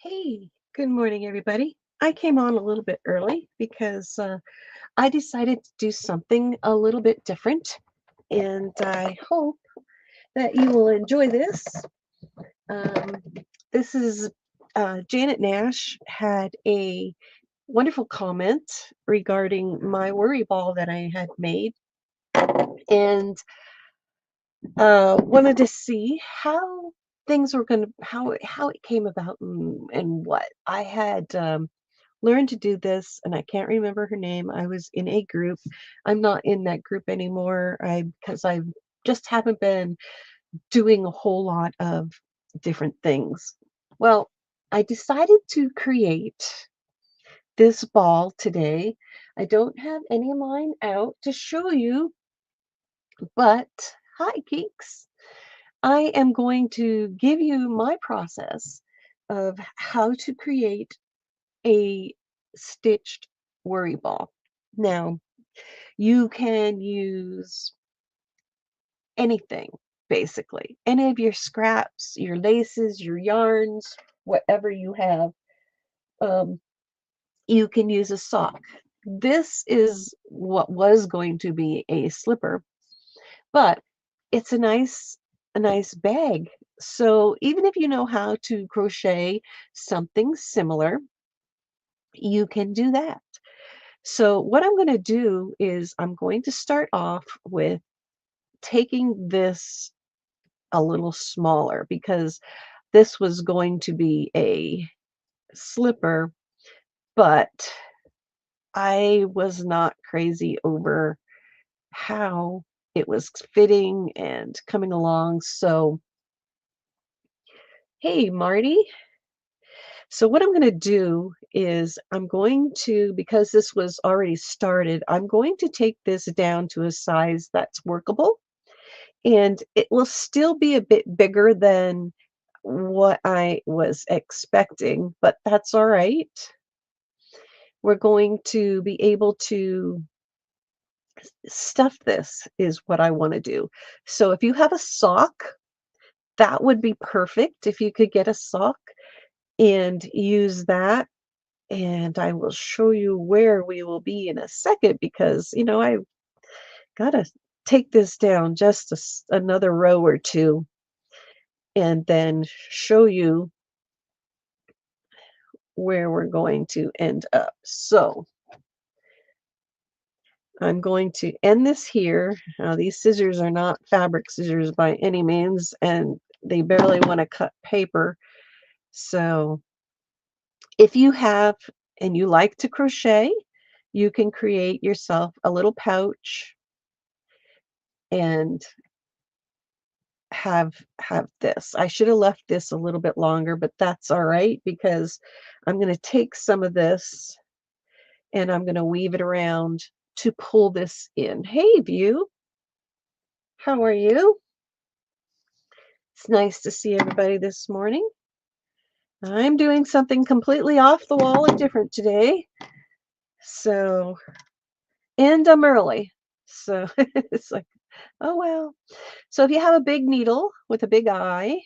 Hey, good morning, everybody. I came on a little bit early because I decided to do something a little bit different, and I hope that you will enjoy this. Um, this is Janet Nash had a wonderful comment regarding my worry ball that I had made, and wanted to see how things were going to how it came about and what I had. Learned to do this, and I can't remember her name. I was in a group. I'm not in that group anymore. I because I just haven't been doing a whole lot of different things. Well, I decided to create this ball today. I don't have any of mine out to show you, but hi, geeks. I am going to give you my process of how to create a stitched worry ball. Now, you can use anything, basically. Any of your scraps, your laces, your yarns, whatever you have. Um, you can use a sock. This is what was going to be a slipper, but it's a nice bag. So even if you know how to crochet something similar, you can do that. So what I'm going to do is I'm going to start off with taking this a little smaller because this was going to be a slipper, but I was not crazy over how it was fitting and coming along. So, hey, Marty. So, what I'm going to do is I'm going to, because this was already started, I'm going to take this down to a size that's workable. And it will still be a bit bigger than what I was expecting, but that's all right. We're going to be able to stuff this is what I want to do. So if you have a sock, that would be perfect if you could get a sock and use that. And I will show you where we will be in a second because, I got to take this down just another row or two and then show you where we're going to end up. So I'm going to end this here. Now, these scissors are not fabric scissors by any means, and they barely want to cut paper. So if you have and you like to crochet, you can create yourself a little pouch and have this. I should have left this a little bit longer, but that's all right because I'm going to take some of this and I'm going to weave it around to pull this in. Hey, View, how are you? It's nice to see everybody this morning. I'm doing something completely off the wall and different today. So, and I'm early. So it's like, oh well. So if you have a big needle with a big eye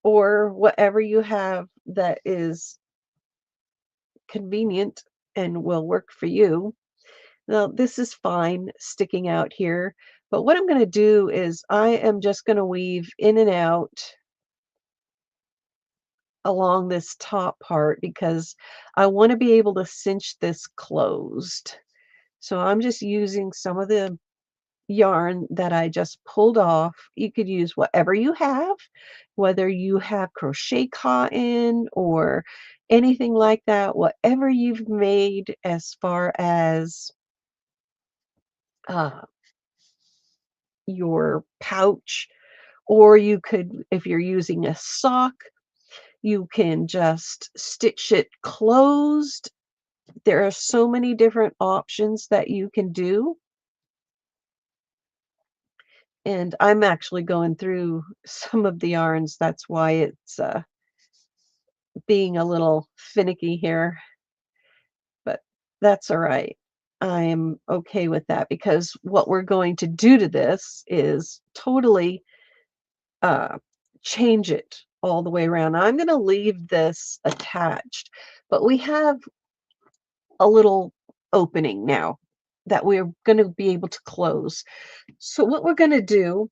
or whatever you have that is convenient and will work for you, now, this is fine sticking out here, but what I'm going to do is I am just going to weave in and out along this top part because I want to be able to cinch this closed. So I'm just using some of the yarn that I just pulled off. You could use whatever you have, whether you have crochet cotton or anything like that, whatever you've made as far as uh, your pouch, or you could, if you're using a sock, you can just stitch it closed. There are so many different options that you can do. And I'm actually going through some of the yarns. That's why it's being a little finicky here, but that's all right. I'm okay with that because what we're going to do to this is totally uh, change it all the way around. Now, I'm going to leave this attached, but we have a little opening now that we're going to be able to close. So what we're going to do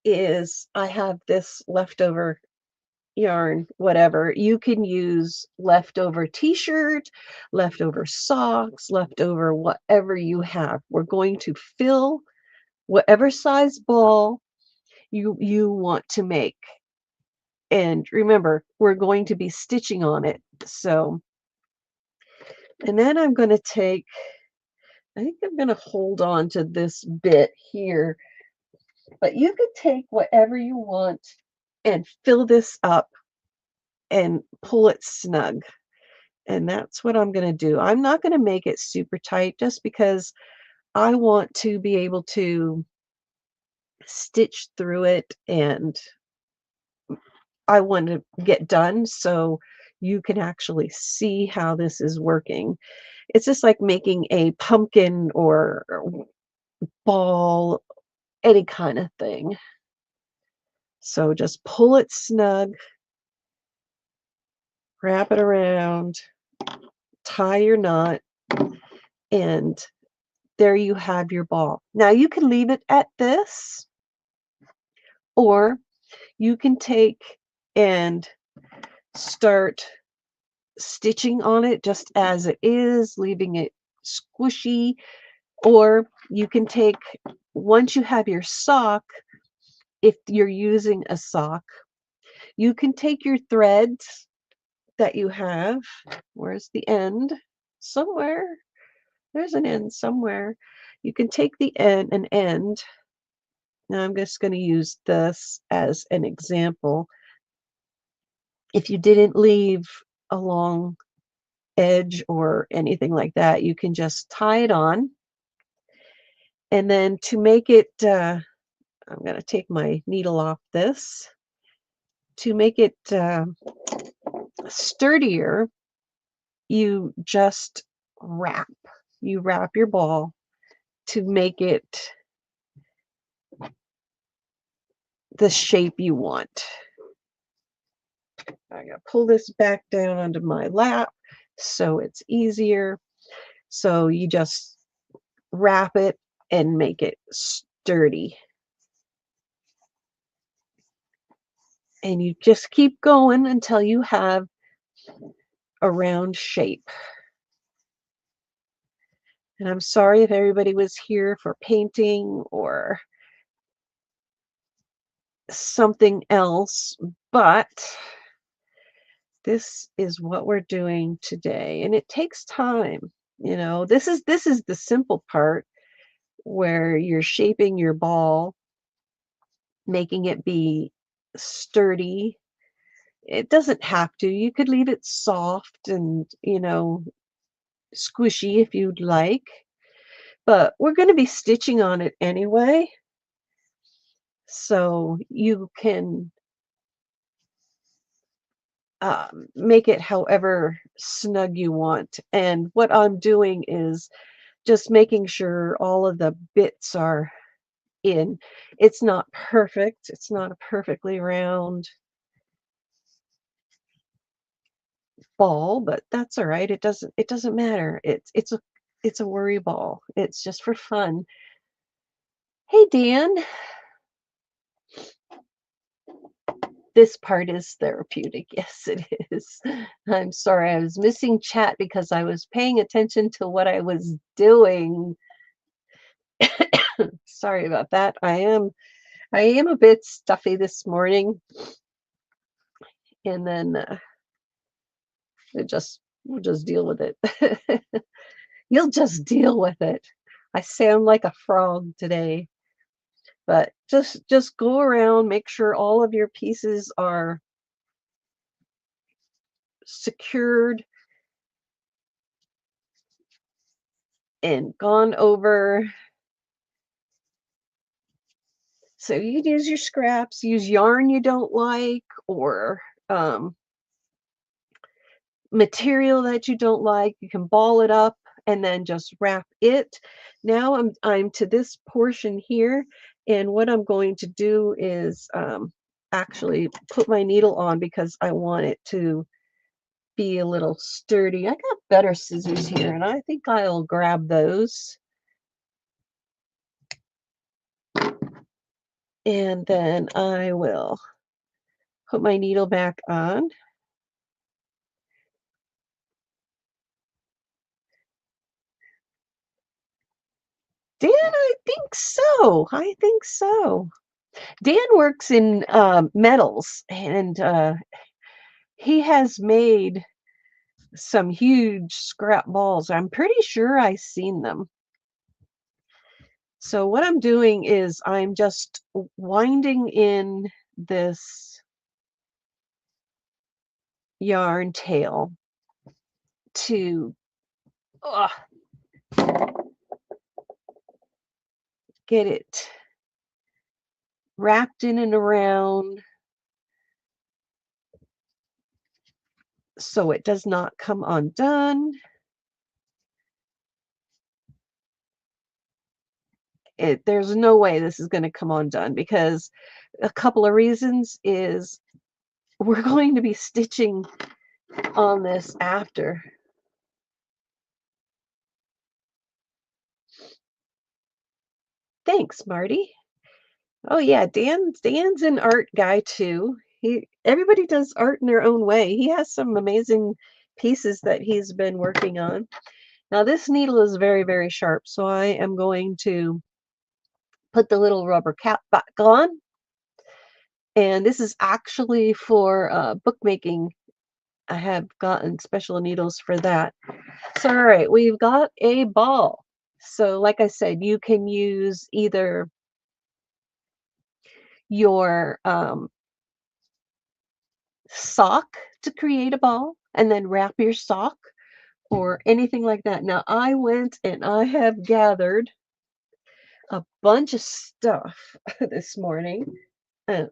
is I have this leftover yarn, whatever. You can use leftover t-shirt, leftover socks, leftover whatever you have. We're going to fill whatever size ball you want to make. And remember, we're going to be stitching on it. So, and then I'm going to take, I think I'm going to hold on to this bit here, but you could take whatever you want and fill this up and pull it snug. And that's what I'm going to do. I'm not going to make it super tight just because I want to be able to stitch through it, and I want to get done so you can actually see how this is working. It's just like making a pumpkin or ball, any kind of thing. So just pull it snug, wrap it around, tie your knot, and there you have your ball. Now you can leave it at this, or you can take and start stitching on it just as it is, leaving it squishy, or you can take, once you have your sock, if you're using a sock, you can take your threads that you have. Where's the end? Somewhere. There's an end somewhere. You can take the end, an end. Now I'm just going to use this as an example. If you didn't leave a long edge or anything like that, you can just tie it on. And then to make it, I'm going to take my needle off this. To make it sturdier, you just wrap. You wrap your ball to make it the shape you want. I'm going to pull this back down onto my lap so it's easier. So you just wrap it and make it sturdy. And you just keep going until you have a round shape. And I'm sorry if everybody was here for painting or something else, but this is what we're doing today. And it takes time. You know, this is the simple part where you're shaping your ball, making it be sturdy. It doesn't have to. You could leave it soft and, squishy if you'd like. But we're going to be stitching on it anyway. So you can make it however snug you want. And what I'm doing is just making sure all of the bits are in. It's not perfect. It's not a perfectly round ball, but that's all right. It doesn't matter. It's a worry ball. It's just for fun. Hey Dan, this part is therapeutic. Yes, it is. I'm sorry, I was missing chat because I was paying attention to what I was doing. Sorry about that. I am a bit stuffy this morning, and then we'll just deal with it. You'll just deal with it. I sound like a frog today, but just go around, make sure all of your pieces are secured and gone over. So you can use your scraps, use yarn you don't like, or material that you don't like. You can ball it up and then just wrap it. Now I'm to this portion here, and what I'm going to do is actually put my needle on because I want it to be a little sturdy. I got better scissors here, and I think I'll grab those. And then I will put my needle back on. Dan, I think so. I think so. Dan works in metals, and he has made some huge scrap balls. I'm pretty sure I've seen them. So what I'm doing is I'm just winding in this yarn tail to get it wrapped in and around so it does not come undone. There's no way this is going to come undone because a couple of reasons is we're going to be stitching on this after. Thanks, Marty. Oh yeah, Dan's an art guy too. Everybody does art in their own way. He has some amazing pieces that he's been working on. Now this needle is very, very sharp, so I am going to put the little rubber cap back on. And this is actually for bookmaking. I have gotten special needles for that. So all right, we've got a ball. So like I said, you can use either your sock to create a ball and then wrap your sock or anything like that. Now I went and I have gathered a bunch of stuff this morning. Uh,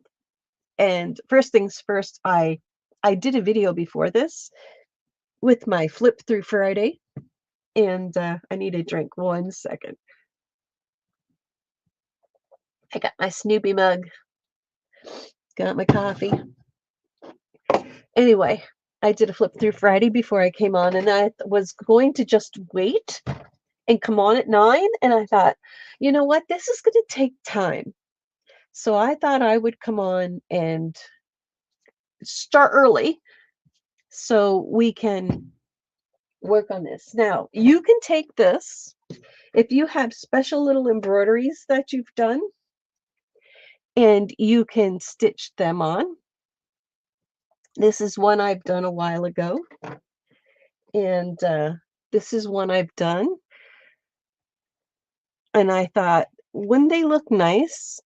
and first things first, I did a video before this with my flip through Friday, and I need a drink. 1 second. I got my Snoopy mug. Got my coffee. Anyway, I did a flip through Friday before I came on, and I was going to just wait and come on at 9, and I thought, you know what, this is going to take time. So I thought I would come on and start early so we can work on this. Now, you can take this if you have special little embroideries that you've done, and you can stitch them on. This is one I've done a while ago, and this is one I've done. And I thought, wouldn't they look nice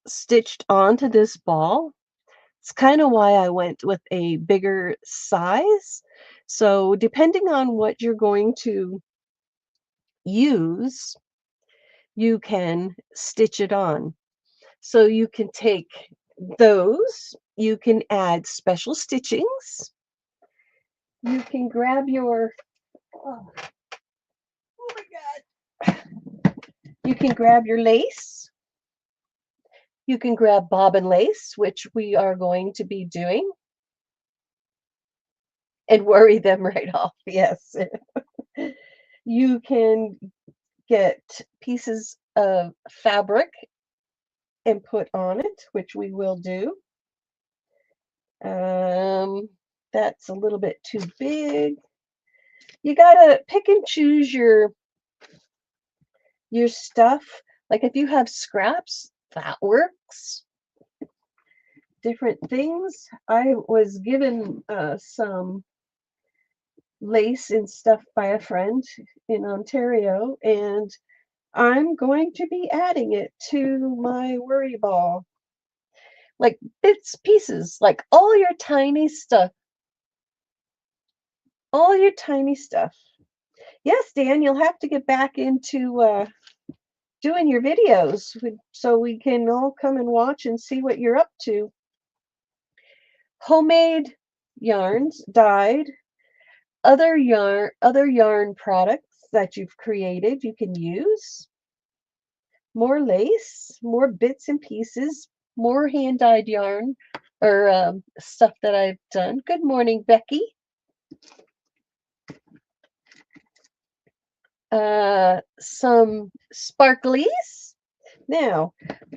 stitched onto this ball? It's kind of why I went with a bigger size. So depending on what you're going to use, you can stitch it on. So you can take those, you can add special stitchings. You can grab your, oh my God. You can grab your lace. You can grab bobbin lace, which we are going to be doing, and worry them right off. Yes. You can get pieces of fabric and put on it, which we will do. That's a little bit too big. You gotta pick and choose your stuff. Like if you have scraps, that works. Different things. I was given some lace and stuff by a friend in Ontario, and I'm going to be adding it to my worry ball. Like bits, pieces, like all your tiny stuff. All your tiny stuff. Yes, Dan, you'll have to get back into doing your videos so we can all come and watch and see what you're up to. Homemade yarns, dyed, other yarn products that you've created you can use. More lace, more bits and pieces, more hand-dyed yarn or stuff that I've done. Good morning, Becky. Some sparklies. Now,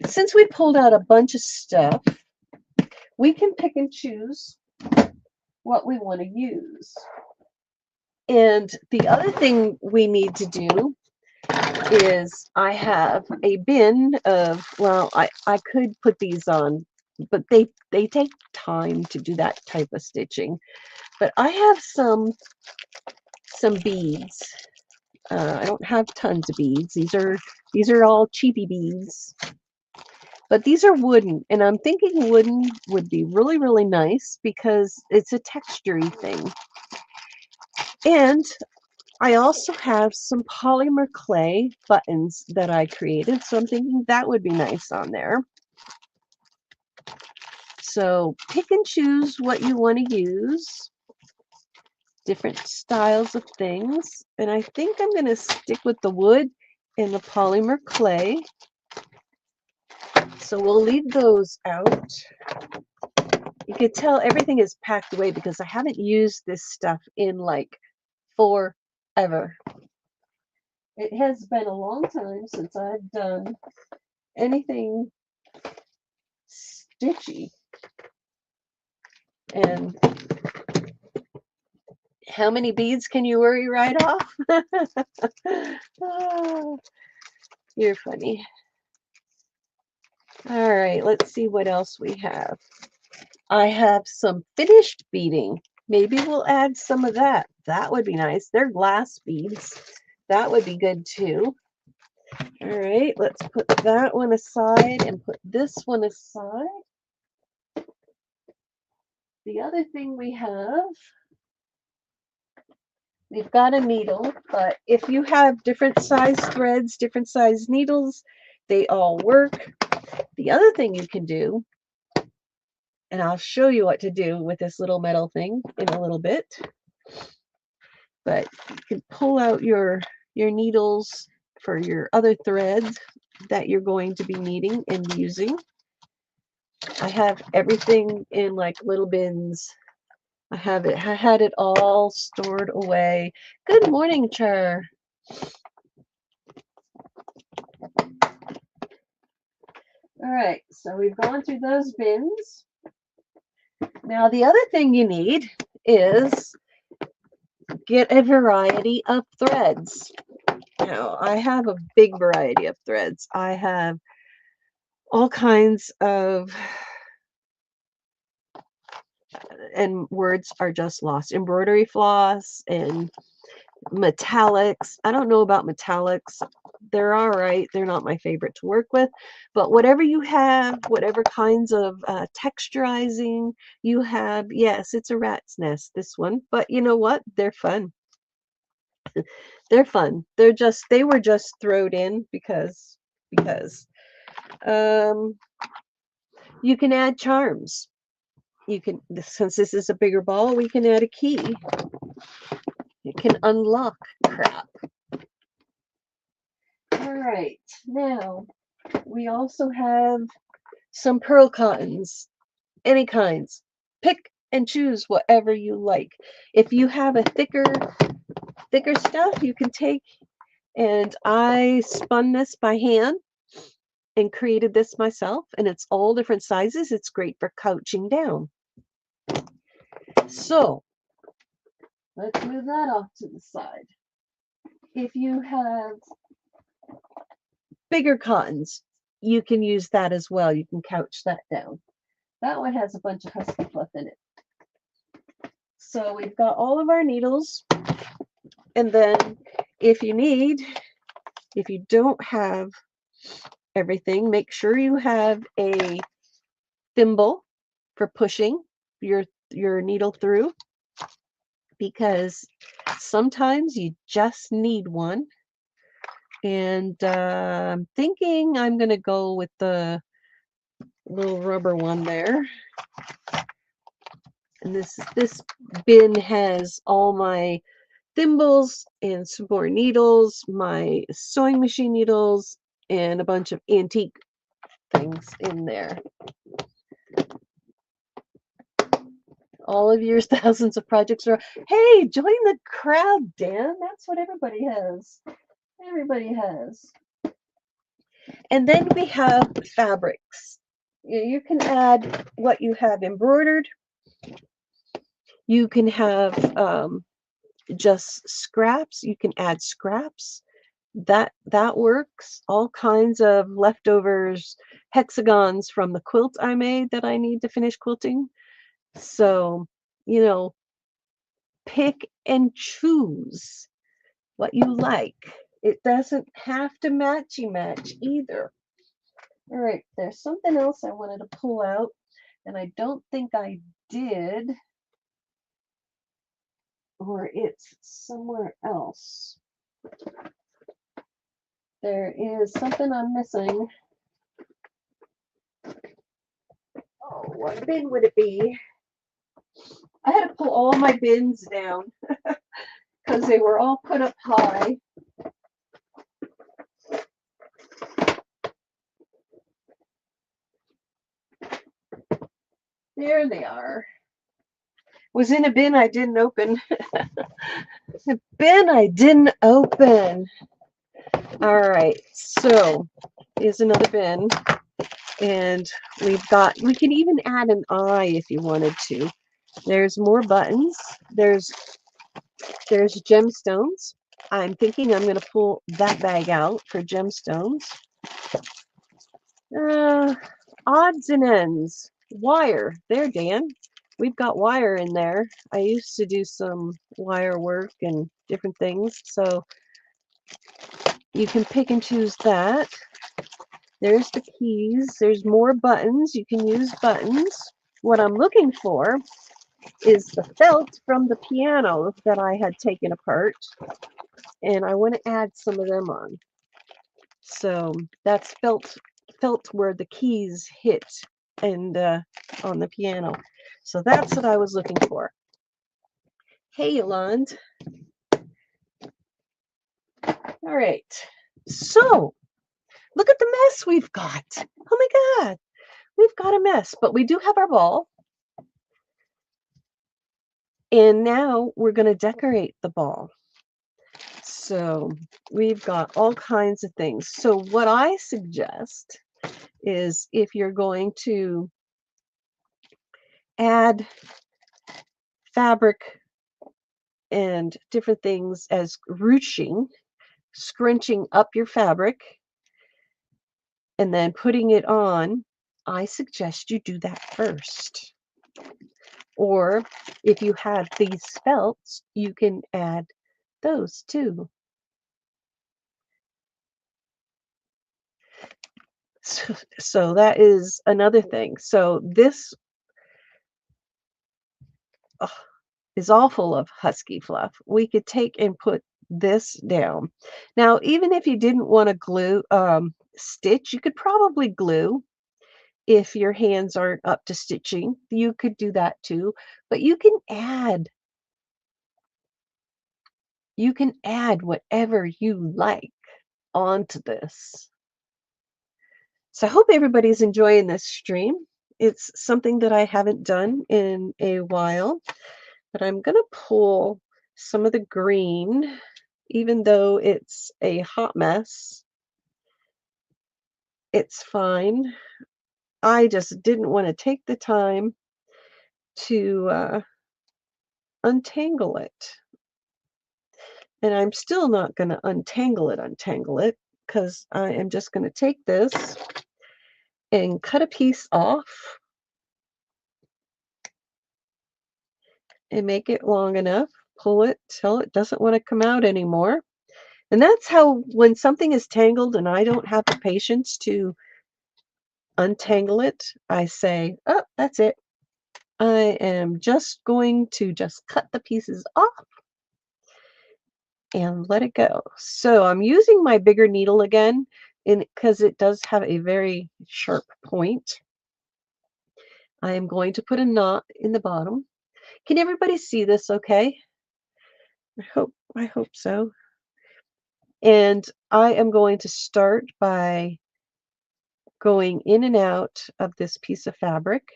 since we pulled out a bunch of stuff, we can pick and choose what we want to use. And the other thing we need to do is I have a bin of, well, I could put these on, but they take time to do that type of stitching. But I have some beads. I don't have tons of beads. These are all cheapy beads. But these are wooden, and I'm thinking wooden would be really, really nice because it's a textury thing. And I also have some polymer clay buttons that I created, so I'm thinking that would be nice on there. So pick and choose what you want to use. Different styles of things. And I think I'm going to stick with the wood and the polymer clay. So we'll leave those out. You can tell everything is packed away because I haven't used this stuff in like forever. It has been a long time since I've done anything stitchy. And how many beads can you worry right off? Oh, you're funny. All right, let's see what else we have. I have some finished beading. Maybe we'll add some of that. That would be nice. They're glass beads. That would be good too. All right, let's put that one aside and put this one aside. The other thing we have, we've got a needle, but if you have different size threads, different size needles, they all work. The other thing you can do, and I'll show you what to do with this little metal thing in a little bit, but you can pull out your needles for your other threads that you're going to be needing and using. I have everything in like little bins. I had it all stored away. Good morning, Char. All right, so we've gone through those bins. Now the other thing you need is get a variety of threads. Now I have a big variety of threads. I have all kinds of, and words are just lost, embroidery floss and metallics. I don't know about metallics. They're all right. They're not my favorite to work with, but whatever you have, whatever kinds of texturizing you have, yes, it's a rat's nest, this one, but you know what? They're fun. They're fun. They were just thrown in because um, you can add charms. You can, since this is a bigger ball, we can add a key. It can unlock crap. All right, now we also have some pearl cottons, any kinds. Pick and choose whatever you like. If you have a thicker stuff, you can take, and I spun this by hand and created this myself, and it's all different sizes. It's great for couching down. So let's move that off to the side. If you have bigger cottons, you can use that as well. You can couch that down. That one has a bunch of husky fluff in it. So we've got all of our needles, and then if you don't have everything, make sure you have a thimble for pushing your needle through, because sometimes you just need one. And I'm thinking I'm going to go with the little rubber one there. And this bin has all my thimbles and some more needles, my sewing machine needles, and a bunch of antique things in there. All of yours, thousands of projects are. Hey, join the crowd, Dan. That's what everybody has. Everybody has. And then we have fabrics. You can add what you have embroidered. You can have just scraps. You can add scraps. That works. All kinds of leftovers, hexagons from the quilt I made that I need to finish quilting. So, you know, pick and choose what you like. It doesn't have to matchy match either. All right, there's something else I wanted to pull out, and I don't think I did, or it's somewhere else. There is something I'm missing. Oh, what bin would it be? I had to pull all my bins down because they were all put up high. There they are. Was in a bin I didn't open. A bin I didn't open. All right, so here's another bin. And we can even add an eye if you wanted to. There's more buttons. There's gemstones. I'm thinking I'm going to pull that bag out for gemstones. Odds and ends. Wire. There, Dan. We've got wire in there. I used to do some wire work and different things. So you can pick and choose that. There's the keys. There's more buttons. You can use buttons. What I'm looking for is the felt from the piano that I had taken apart. And I want to add some of them on. So that's felt where the keys hit and on the piano. So that's what I was looking for. Hey, Yolande. All right. So look at the mess we've got. Oh my God. We've got a mess, but we do have our ball. And now we're going to decorate the ball. So we've got all kinds of things. So what I suggest is if you're going to add fabric and different things as ruching, scrunching up your fabric and then putting it on, I suggest you do that first. Or if you have these felts, you can add those too. So that is another thing. So this is all full of husky fluff. We could take and put this down. Now, even if you didn't want to glue, stitch, you could probably glue. If your hands aren't up to stitching, you could do that too. But you can add whatever you like onto this. So I hope everybody's enjoying this stream. It's something that I haven't done in a while, but I'm going to pull some of the green, even though it's a hot mess. It's fine. I just didn't want to take the time to untangle it. And I'm still not going to untangle it, because I am just going to take this and cut a piece off and make it long enough, pull it till it doesn't want to come out anymore. And that's how, when something is tangled and I don't have the patience to untangle it, I say, oh, that's it. I am just going to just cut the pieces off and let it go. So I'm using my bigger needle again, because it does have a very sharp point. I am going to put a knot in the bottom. Can everybody see this okay? I hope so. And I am going to start by going in and out of this piece of fabric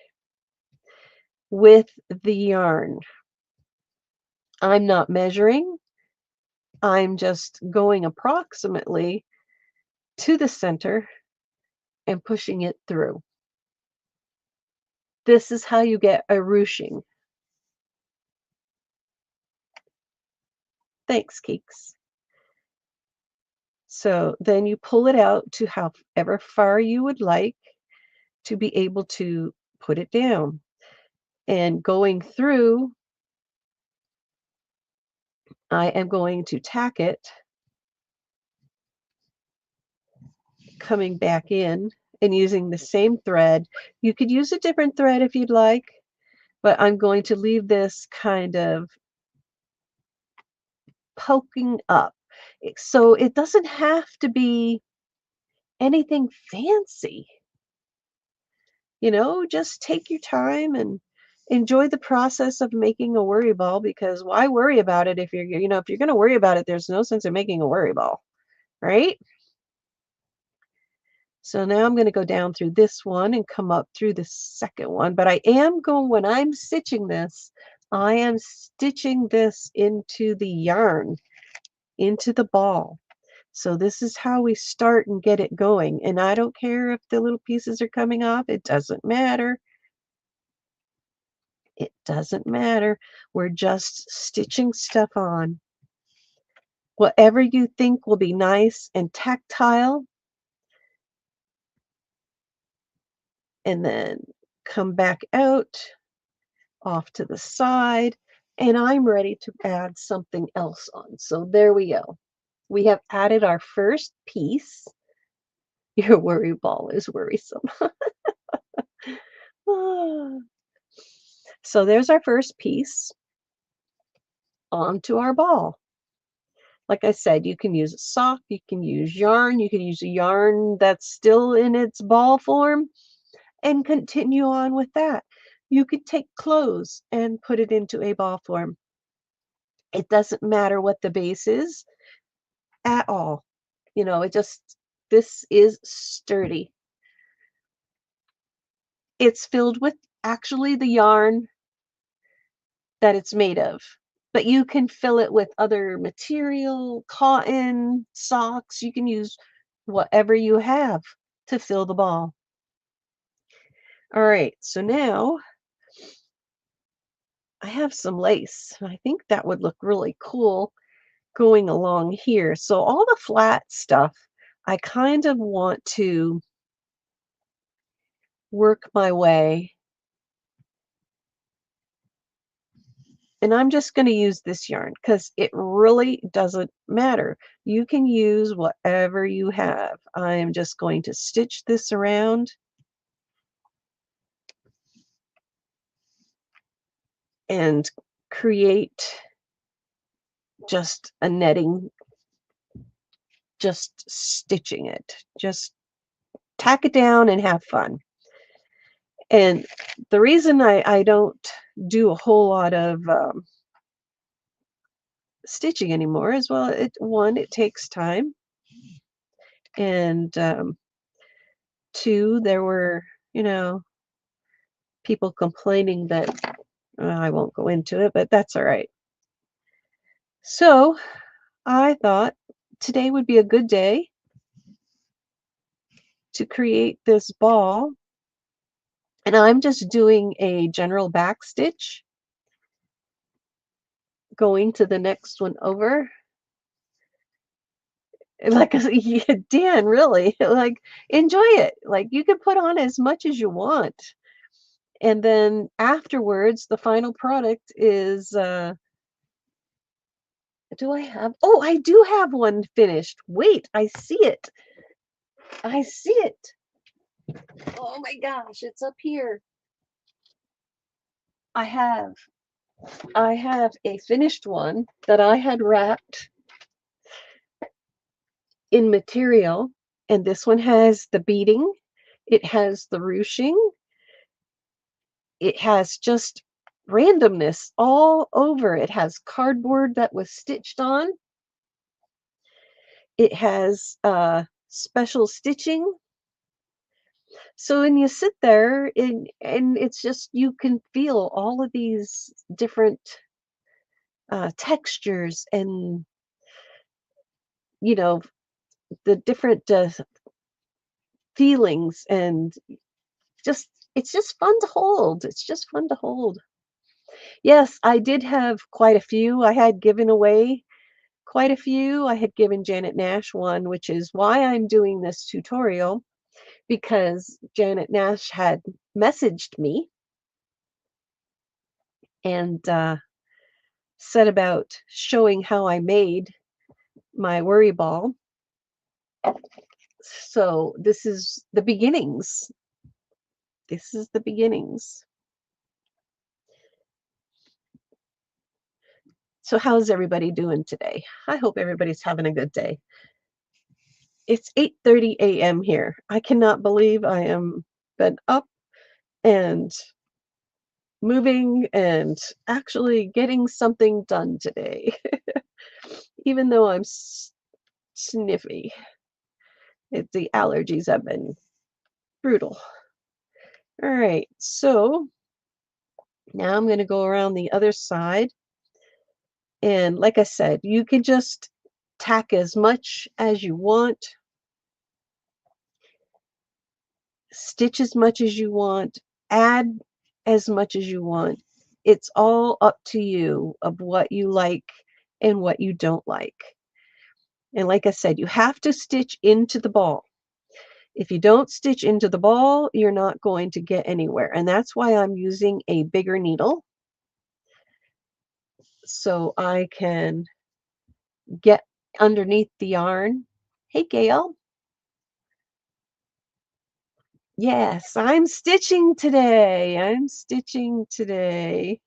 with the yarn. I'm not measuring. I'm just going approximately to the center and pushing it through. This is how you get a ruching. Thanks, Keeks. So then you pull it out to however far you would like to be able to put it down. And going through, I am going to tack it, coming back in and using the same thread. You could use a different thread if you'd like, but I'm going to leave this kind of poking up. So it doesn't have to be anything fancy. You know, just take your time and enjoy the process of making a worry ball, because why worry about it if if you're going to worry about it, there's no sense in making a worry ball, right? So now I'm going to go down through this one and come up through the second one, but I am going, when I'm stitching this, I am stitching this into the yarn, into the ball. So this is how we start and get it going. And I don't care if the little pieces are coming off. It doesn't matter. It doesn't matter. We're just stitching stuff on. Whatever you think will be nice and tactile. And then come back out, off to the side. And I'm ready to add something else on. So there we go. We have added our first piece. Your worry ball is worrisome. So there's our first piece onto our ball. Like I said, you can use a sock, you can use yarn, you can use a yarn that's still in its ball form and continue on with that. You could take clothes and put it into a ball form. It doesn't matter what the base is at all. You know, this is sturdy. It's filled with actually the yarn that it's made of, but you can fill it with other material, cotton, socks. You can use whatever you have to fill the ball. All right, so now I have some lace. I think that would look really cool going along here. So all the flat stuff, I kind of want to work my way. And I'm just going to use this yarn because it really doesn't matter. You can use whatever you have. I am just going to stitch this around and create just a netting, just stitching it. Just tack it down and have fun. And the reason I don't do a whole lot of stitching anymore is, well, it takes time, and two, there were, people complaining that I won't go into it, but that's all right. So I thought today would be a good day to create this ball, and I'm just doing a general back stitch, going to the next one over. Like, yeah, Dan, really, like, enjoy it. Like, you can put on as much as you want. And then afterwards, the final product is, oh, I do have one finished. Wait, I see it. I see it. Oh my gosh, it's up here. I have a finished one that I had wrapped in material, and this one has the beading, it has the ruching, it has just randomness all over. It has cardboard that was stitched on. It has special stitching. So when you sit there and it's just you can feel all of these different textures and you know the different feelings and just it's just fun to hold. It's just fun to hold. Yes, I did have quite a few. I had given away quite a few. I had given Janet Nash one, which is why I'm doing this tutorial because Janet Nash had messaged me and said about showing how I made my worry ball. So this is the beginnings. This is the beginnings. So how's everybody doing today? I hope everybody's having a good day. It's 8:30 a.m. here. I cannot believe I am been up and moving and actually getting something done today, even though I'm sniffy. The allergies have been brutal. All right, so now I'm going to go around the other side. And like I said, you can just tack as much as you want, stitch as much as you want, add as much as you want. It's all up to you of what you like and what you don't like. And like I said, you have to stitch into the ball. If you don't stitch into the ball, you're not going to get anywhere. And that's why I'm using a bigger needle so I can get underneath the yarn. Hey, Gail. Yes, I'm stitching today. I'm stitching today.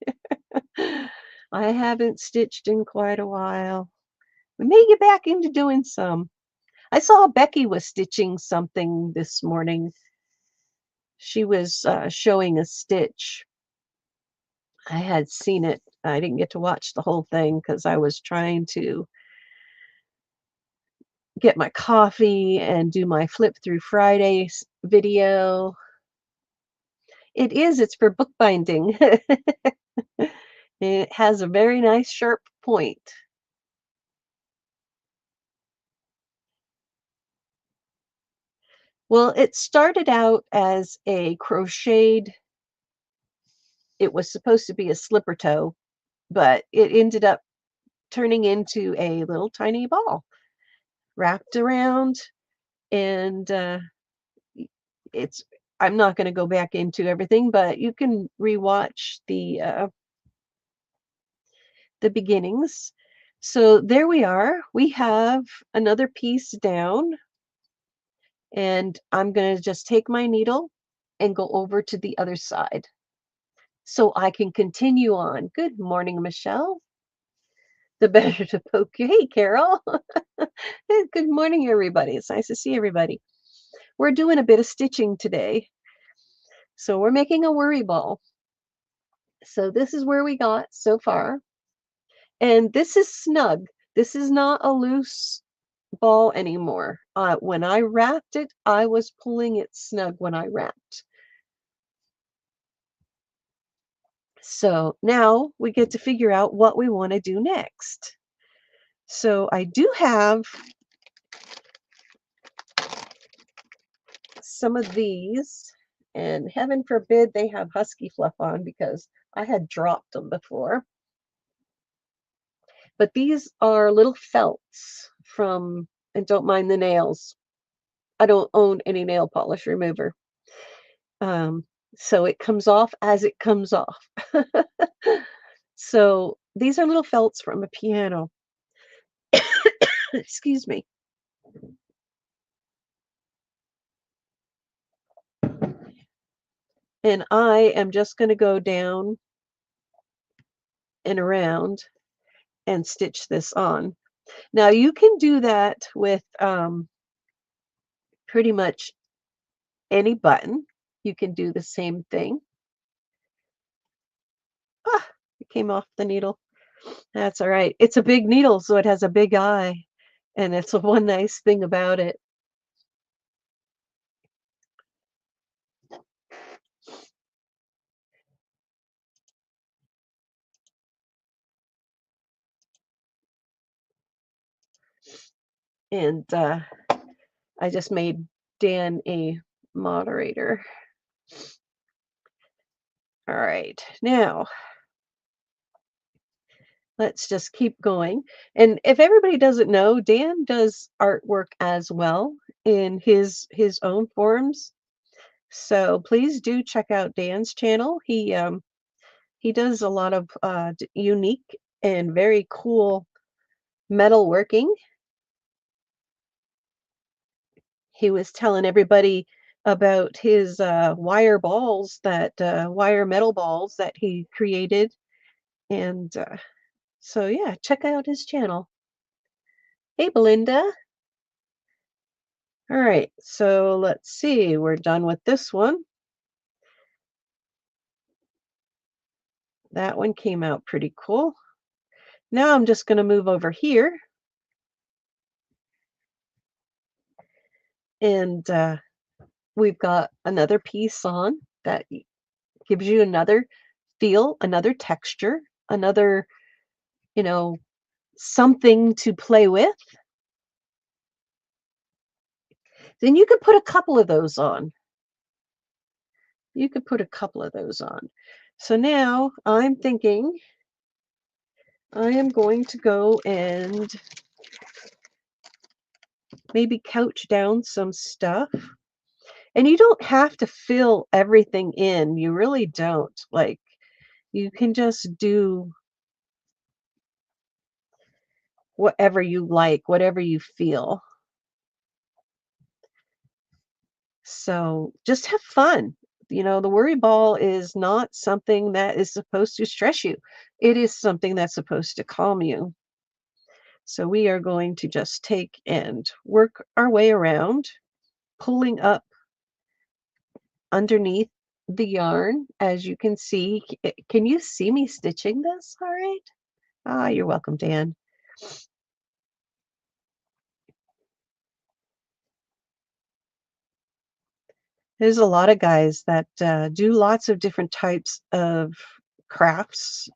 I haven't stitched in quite a while. We may get back into doing some. I saw Becky was stitching something this morning. She was showing a stitch. I had seen it. I didn't get to watch the whole thing because I was trying to get my coffee and do my Flip Through Fridays video. It is, it's for bookbinding. It has a very nice sharp point. Well, it started out as a crocheted, it was supposed to be a slipper toe, but it ended up turning into a little tiny ball wrapped around and it's I'm not going to go back into everything, but you can rewatch the beginnings. So there we are. We have another piece down, and I'm going to just take my needle and go over to the other side so I can continue on. Good morning, Michelle. The better to poke you. Hey, Carol. Good morning, everybody. It's nice to see everybody. We're doing a bit of stitching today. So we're making a worry ball. So this is where we got so far. And this is snug. This is not a loose ball anymore. When I wrapped it, I was pulling it snug when I wrapped. So now we get to figure out what we want to do next. So I do have some of these, and heaven forbid they have husky fluff on because I had dropped them before. But these are little felts from, and don't mind the nails. I don't own any nail polish remover. Um, so it comes off as it comes off. So these are little felts from a piano. Excuse me. And I am just going to go down and around and stitch this on. Now you can do that with pretty much any button. You can do the same thing. Ah, it came off the needle. That's all right. It's a big needle, so it has a big eye. And it's one nice thing about it. And I just made Dan a moderator. All right, now let's just keep going. And if everybody doesn't know, Dan does artwork as well in his own forms. So please do check out Dan's channel. He does a lot of unique and very cool metal working. He was telling everybody about his wire balls that wire metal balls that he created. And so yeah, check out his channel. Hey, Belinda. All right, so let's see. We're done with this one. That one came out pretty cool. Now I'm just going to move over here. And we've got another piece on that gives you another feel, another texture, another, you know, something to play with. Then you could put a couple of those on. You could put a couple of those on. So now I'm thinking I am going to go and maybe couch down some stuff. And you don't have to fill everything in. You really don't. Like, you can just do whatever you like, whatever you feel. So just have fun. You know, the worry ball is not something that is supposed to stress you. It is something that's supposed to calm you. So we are going to just take and work our way around, pulling up underneath the yarn. As you can see, can you see me stitching this? All right. Ah, you're welcome, Dan. There's a lot of guys that do lots of different types of crafts,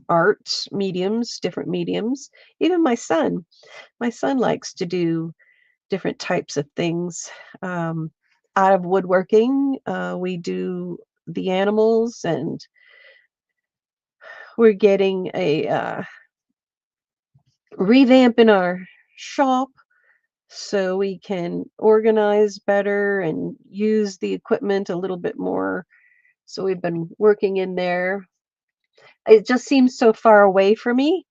art, mediums, different mediums. Even my son likes to do different types of things. Out of woodworking, we do the animals, and we're getting a revamp in our shop so we can organize better and use the equipment a little bit more. So we've been working in there. It just seems so far away for me.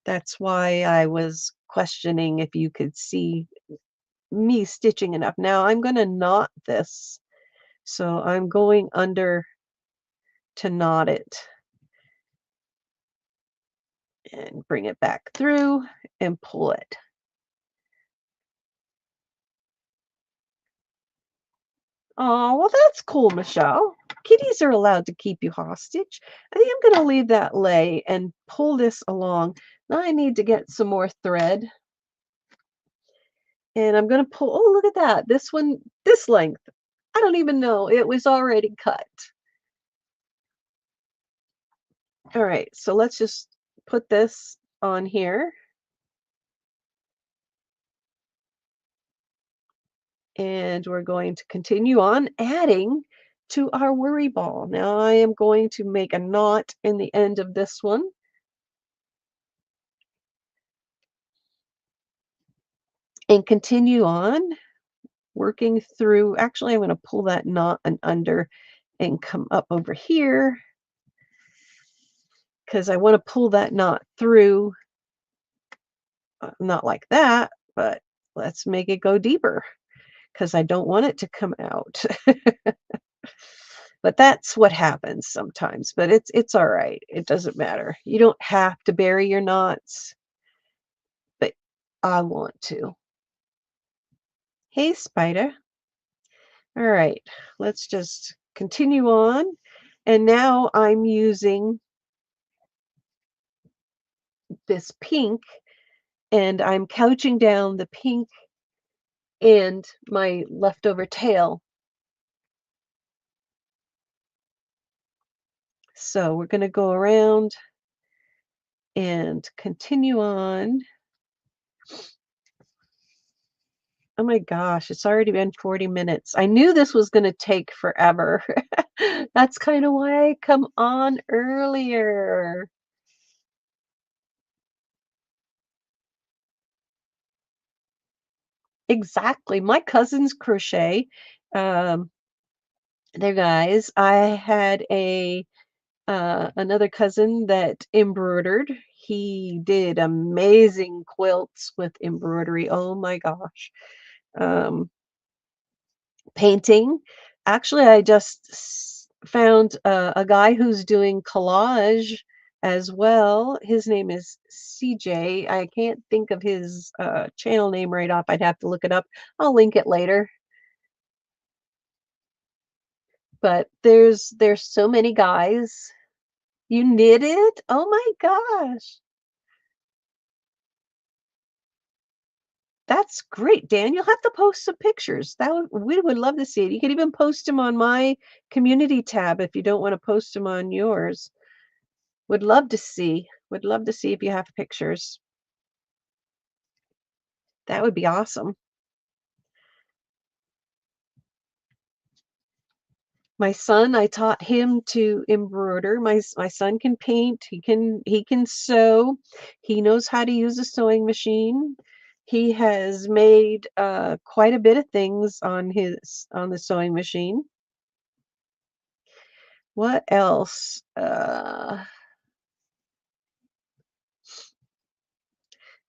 That's why I was questioning if you could see me stitching enough. Now I'm going to knot this. So I'm going under to knot it and bring it back through and pull it. Oh, well, that's cool, Michelle. Kitties are allowed to keep you hostage. I think I'm going to leave that lay and pull this along. Now I need to get some more thread. And I'm going to pull, oh, look at that. This one, this length. I don't even know. It was already cut. All right, so let's just put this on here. And we're going to continue on adding to our worry ball. Now I am going to make a knot in the end of this one. And continue on working through. Actually, I'm going to pull that knot and under and come up over here because I want to pull that knot through. Not like that, but let's make it go deeper because I don't want it to come out. But that's what happens sometimes, but it's all right. It doesn't matter. You don't have to bury your knots, but I want to. Hey, Spider. All right, let's just continue on. And now I'm using this pink, and I'm couching down the pink and my leftover tail. So we're going to go around and continue on. Oh my gosh, it's already been 40 minutes. I knew this was gonna take forever. That's kinda why I come on earlier. Exactly. My cousins crochet. Um, they're guys. I had a another cousin that embroidered. He did amazing quilts with embroidery. Oh my gosh. Um, Painting. Actually, I just found a guy who's doing collage as well. His name is CJ. I can't think of his channel name right off. I'd have to look it up. I'll link it later. But there's so many guys. You knitted? Oh my gosh. That's great, Dan. You'll have to post some pictures. We would love to see it. You could even post them on my community tab if you don't want to post them on yours. Would love to see. Would love to see if you have pictures. That would be awesome. My son, I taught him to embroider. My son can paint. He can sew. He knows how to use a sewing machine. He has made quite a bit of things on the sewing machine. What else?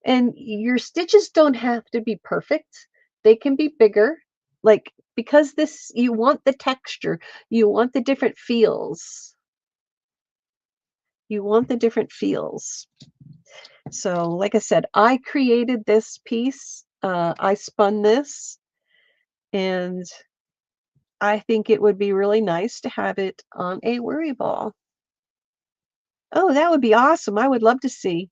And your stitches don't have to be perfect. They can be bigger. Like because this you want the texture, you want the different feels. You want the different feels. So, like I said, I created this piece. I spun this, and I think it would be really nice to have it on a worry ball. Oh, that would be awesome. I would love to see.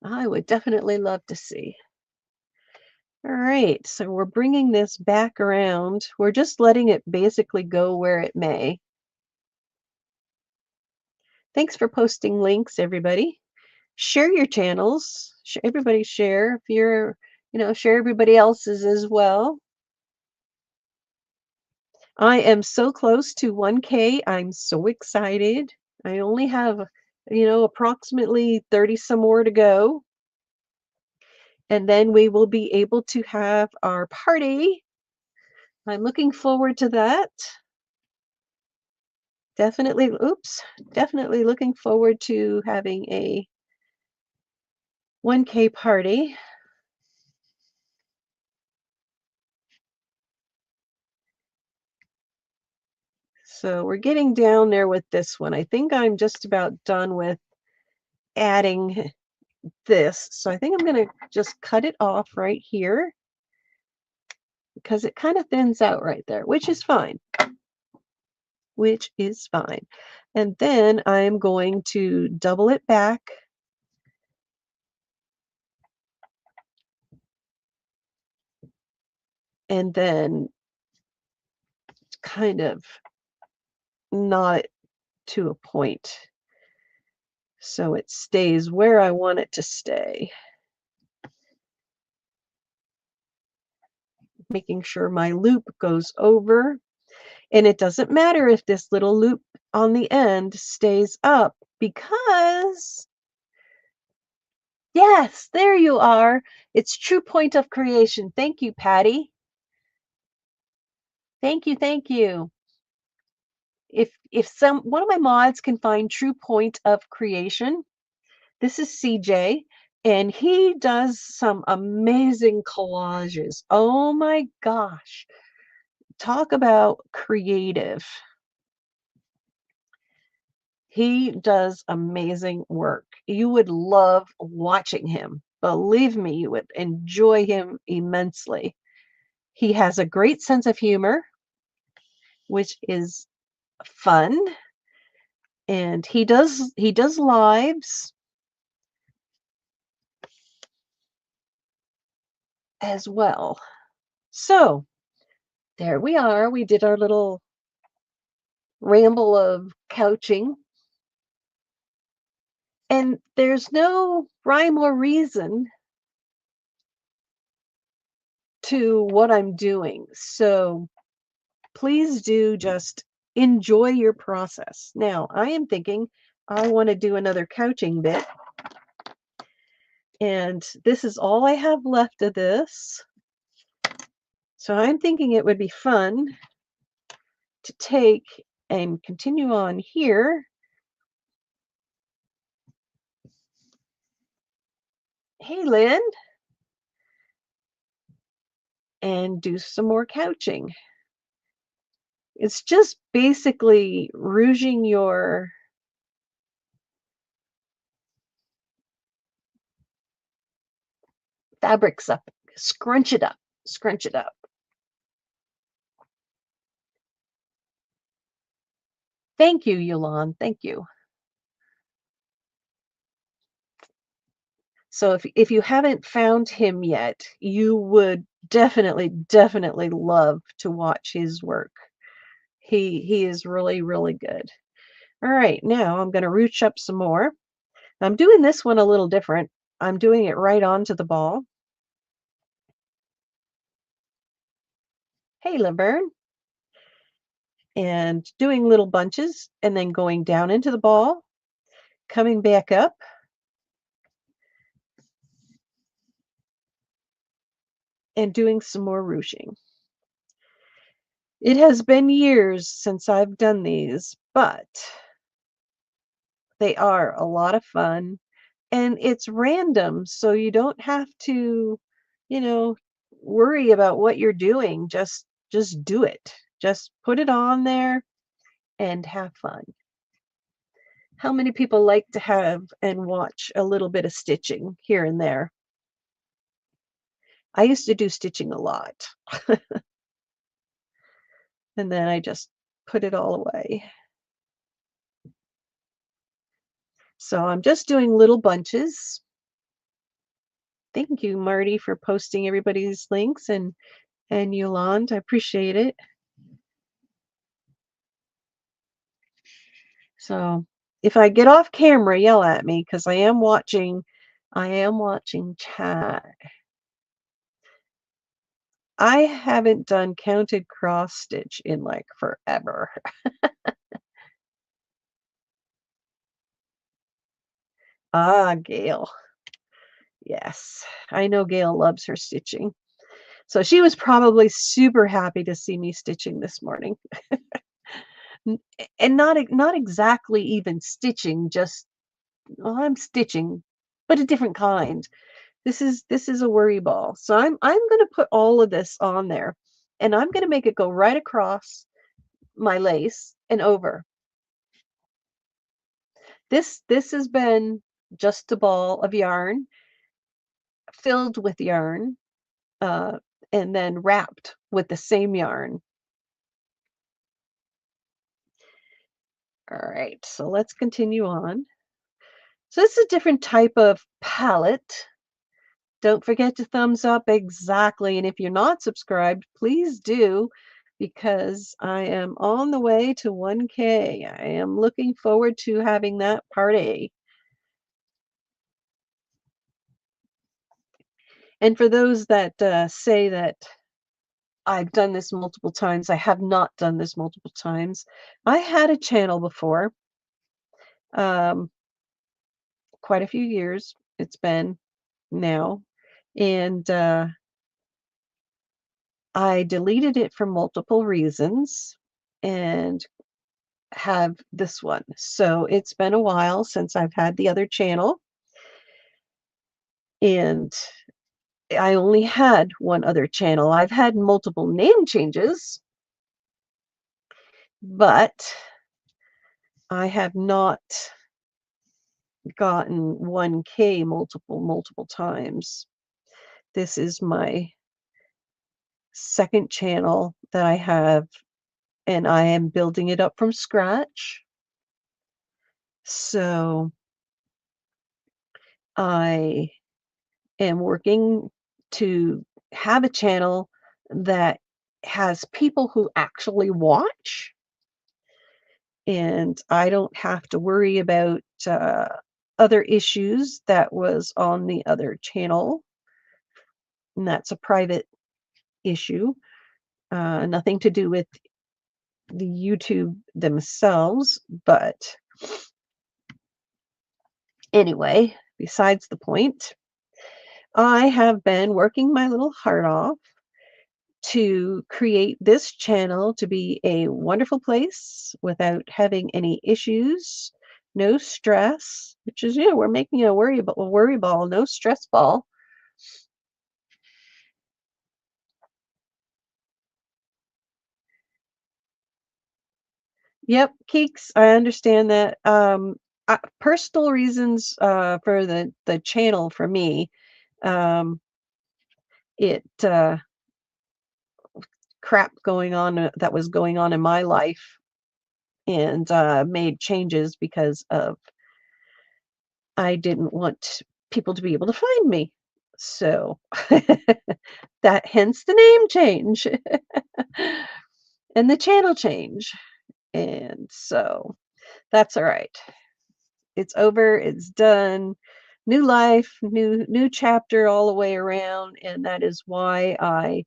I would definitely love to see. All right, so we're bringing this back around. We're just letting it basically go where it may. Thanks for posting links, everybody. Share your channels. Everybody share if you're, share everybody else's as well. I am so close to 1K. I'm so excited. I only have, approximately 30 some more to go. And then we will be able to have our party. I'm looking forward to that. Definitely, oops, definitely looking forward to having a 1K party. So we're getting down there with this one. I think I'm just about done with adding this. So I think I'm going to just cut it off right here because it kind of thins out right there, which is fine. Which is fine. And then I'm going to double it back. And then kind of knot it to a point so it stays where I want it to stay. Making sure my loop goes over. And it doesn't matter if this little loop on the end stays up because, yes, there you are. It's true point of creation. Thank you, Patty. Thank you, thank you. If some one of my mods can find true point of creation, this is CJ, and he does some amazing collages. Oh my gosh. Talk about creative. He does amazing work. You would love watching him. Believe me, you would enjoy him immensely. He has a great sense of humor, which is fun, and he does lives as well. So, there we are. We did our little ramble of couching, and there's no rhyme or reason to what I'm doing. So please do just enjoy your process. Now, I am thinking I want to do another couching bit, and this is all I have left of this. So I'm thinking it would be fun to take and continue on here. Hey, Lynn, and do some more couching. It's just basically rouging your fabrics up, scrunch it up, scrunch it up. Thank you, Yolande. Thank you. So if you haven't found him yet, you would definitely love to watch his work. He is really, really good. All right, now I'm going to ruch up some more. I'm doing this one a little different. I'm doing it right onto the ball. Hey, Laverne. And doing little bunches and then going down into the ball, coming back up. And doing some more ruching. It has been years since I've done these, but they are a lot of fun. And it's random, so you don't have to, you know, worry about what you're doing. Just do it. Just put it on there and have fun. How many people like to have and watch a little bit of stitching here and there? I used to do stitching a lot. And then I just put it all away. So I'm just doing little bunches. Thank you, Marty, for posting everybody's links, and Yolande, I appreciate it. So if I get off camera, yell at me because I am watching chat. I haven't done counted cross stitch in like forever. Ah, Gail. Yes, I know Gail loves her stitching. So she was probably super happy to see me stitching this morning. And not exactly even stitching, just, well, I'm stitching, but a different kind. This is a worry ball. So I'm going to put all of this on there, and I'm going to make it go right across my lace and over. This has been just a ball of yarn filled with yarn, and then wrapped with the same yarn. All right, so let's continue on. So this is a different type of palette. Don't forget to thumbs up, exactly. And if you're not subscribed, please do, because I am on the way to 1K. I am looking forward to having that party. And for those that say that I've done this multiple times, I have not done this multiple times. I had a channel before, quite a few years it's been now, and I deleted it for multiple reasons and have this one. So it's been a while since I've had the other channel, and I only had one other channel. I've had multiple name changes, but I have not gotten 1K multiple times. This is my second channel that I have, and I am building it up from scratch. So I am working to have a channel that has people who actually watch, and I don't have to worry about other issues that was on the other channel, and that's a private issue, nothing to do with the YouTube themselves, but anyway, besides the point, I have been working my little heart off to create this channel to be a wonderful place without having any issues, no stress, which is, we're making a worry ball, no stress ball. Yep, Keeks, I understand that. Personal reasons for the channel for me, um, it crap going on that was going on in my life, and made changes because of I didn't want people to be able to find me. So that hence the name change and the channel change. And so that's all right. It's over, it's done. New life, new chapter all the way around, and that is why I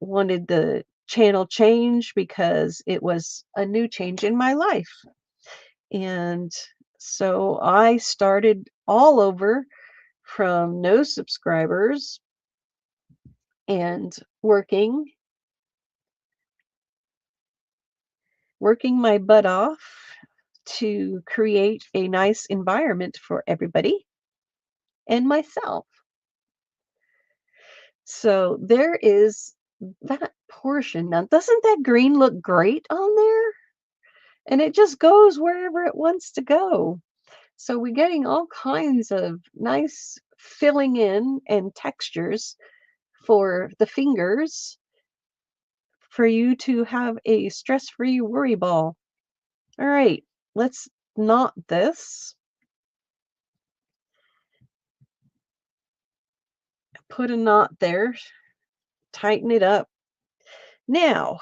wanted the channel change because it was a new change in my life. And so I started all over from no subscribers and working my butt off to create a nice environment for everybody and myself. So there is that portion. Now, doesn't that green look great on there? And it just goes wherever it wants to go. So we're getting all kinds of nice filling in and textures for the fingers for you to have a stress-free worry ball. All right, let's knot this. Put a knot there. Tighten it up. Now,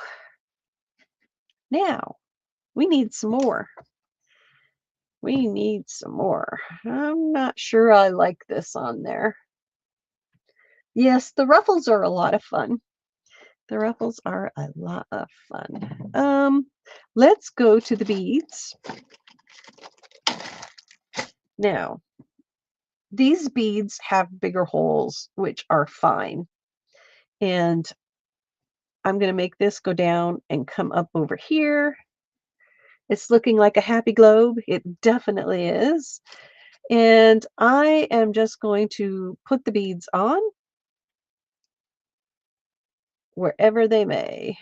now, we need some more. We need some more. I'm not sure I like this on there. Yes, the ruffles are a lot of fun. The ruffles are a lot of fun. Let's go to the beads. Now, these beads have bigger holes, which are fine. And I'm going to make this go down and come up over here. It's looking like a happy globe. It definitely is. And I am just going to put the beads on wherever they may.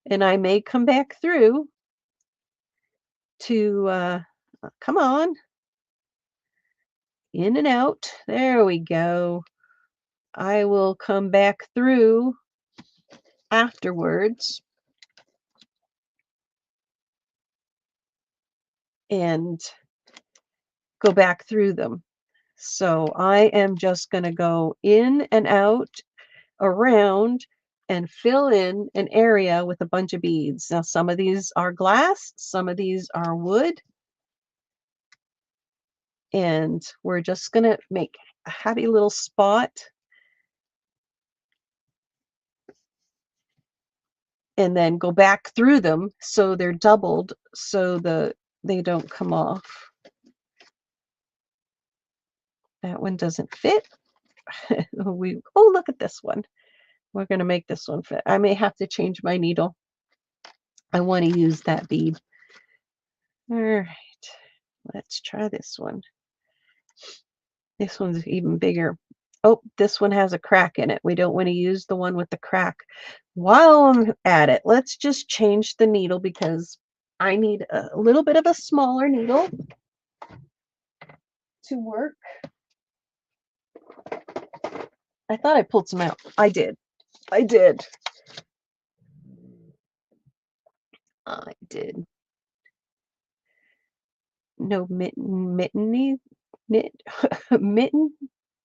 And I may come back through to, come on, in and out. There we go. I will come back through afterwards and go back through them. So I am just going to go in and out, around, and fill in an area with a bunch of beads. Now, some of these are glass, some of these are wood, and we're just going to make a happy little spot. And then go back through them so they're doubled so they don't come off. That one doesn't fit. Oh, look at this one. We're going to make this one fit. I may have to change my needle. I want to use that bead. All right, let's try this one. This one's even bigger. Oh, this one has a crack in it. We don't want to use the one with the crack. While I'm at it, let's just change the needle because I need a little bit of a smaller needle to work. I thought I pulled some out. I did. I did. I did. No mitten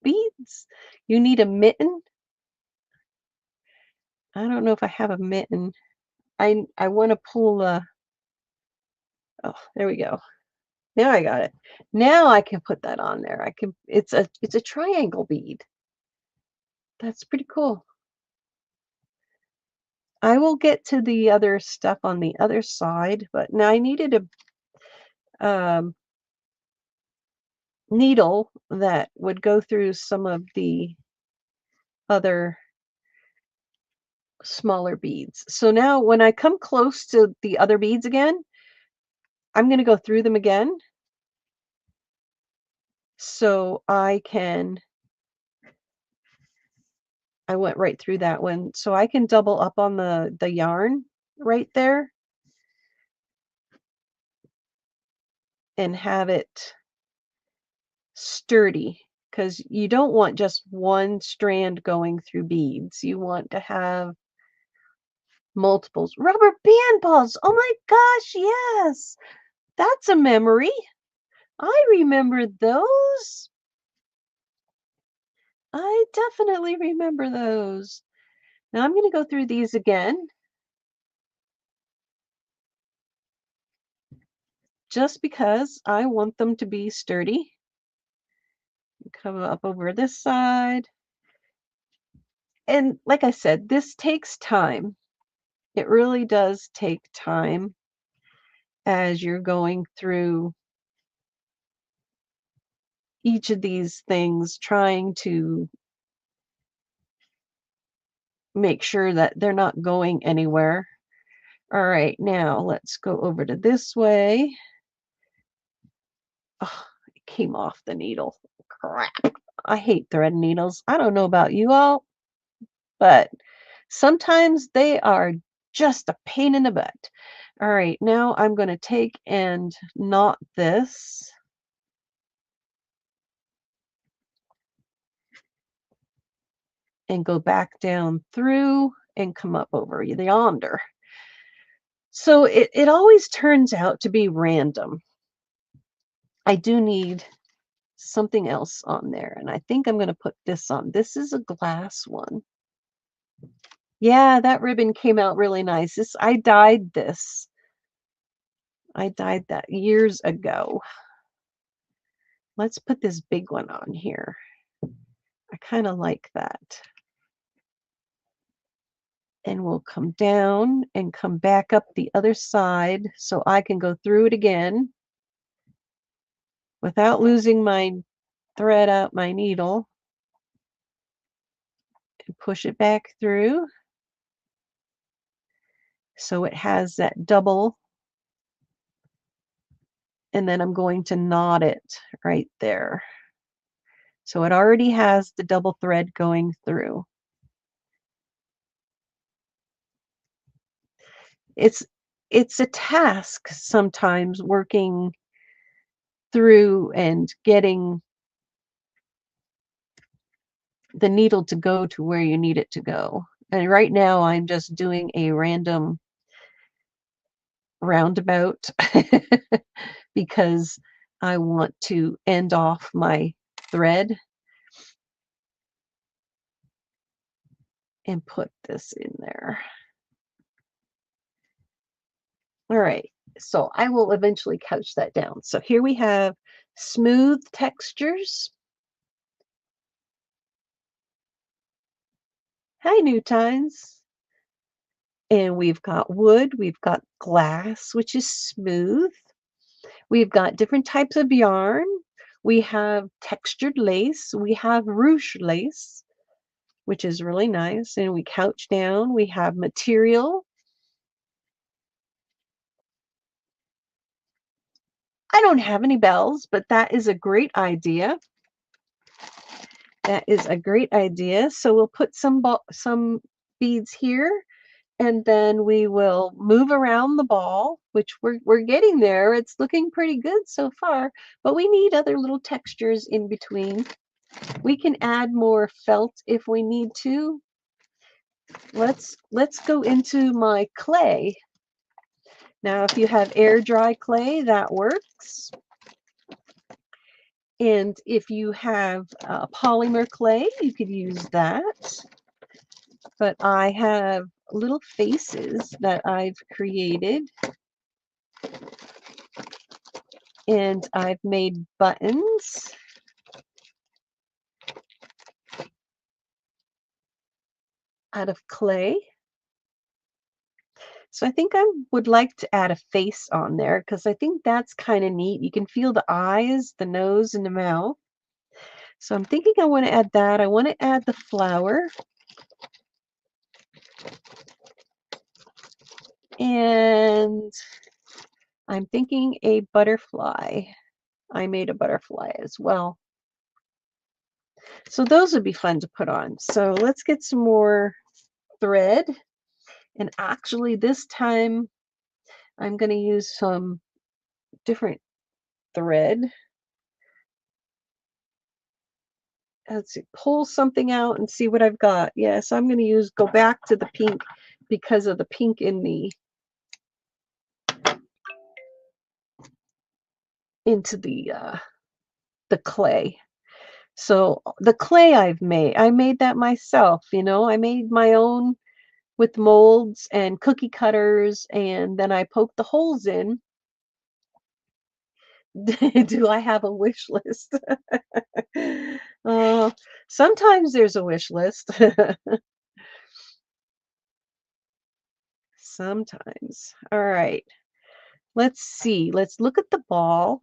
beads? You need a mitten? I don't know if I have a mitten. I want to pull oh, there we go. Now I got it. Now I can put that on there. It's a triangle bead. That's pretty cool. I will get to the other stuff on the other side, but now I needed a needle that would go through some of the other smaller beads. So now when I come close to the other beads again, I'm going to go through them again so I went right through that one. So I can double up on the yarn right there and have it sturdy, because you don't want just one strand going through beads. You want to have multiples. Rubber band balls. Oh my gosh, yes. That's a memory. I remember those. I definitely remember those. Now I'm going to go through these again, just because I want them to be sturdy. Come up over this side. And like I said, this takes time. It really does take time as you're going through each of these things, trying to make sure that they're not going anywhere. All right, now let's go over to this way. Oh, it came off the needle. Crap. I hate thread needles. I don't know about you all, but sometimes they are just a pain in the butt. All right, now I'm going to take and knot this. And go back down through and come up over yonder. So it always turns out to be random. I do need something else on there, and I think I'm going to put this on. This is a glass one. Yeah, that ribbon came out really nice. I dyed this. I dyed that years ago. Let's put this big one on here. I kind of like that. And we'll come down and come back up the other side so I can go through it again without losing my thread out my needle, and push it back through so it has that double, and then I'm going to knot it right there. So it already has the double thread going through. It's a task sometimes working through and getting the needle to go to where you need it to go. And right now I'm just doing a random roundabout because I want to end off my thread and put this in there. All right, so I will eventually couch that down. So here we have smooth textures. Hi, New Times. And we've got wood, we've got glass, which is smooth. We've got different types of yarn. We have textured lace. We have ruche lace, which is really nice. And we couch down. We have material. I don't have any bells, but that is a great idea. That is a great idea. So we'll put some beads here, and then we will move around the ball, which we're getting there. It's looking pretty good so far, but we need other little textures in between. We can add more felt if we need to. Let's go into my clay. Now, if you have air dry clay, that works. And if you have polymer clay, you could use that. But I have little faces that I've created. And I've made buttons. Out of clay. So I think I would like to add a face on there because I think that's kind of neat. You can feel the eyes, the nose, and the mouth. So I'm thinking I want to add that. I want to add the flower. And I'm thinking a butterfly. I made a butterfly as well. So those would be fun to put on. So let's get some more thread. And actually this time I'm going to use some different thread. Let's see, pull something out and see what I've got. Yes, I'm going to go back to the pink because of the pink in into the clay. So the clay I made that myself, I made my own with molds and cookie cutters, and then I poked the holes in. Do I have a wish list? Uh, Sometimes there's a wish list. Sometimes. All right. Let's see. Let's look at the ball,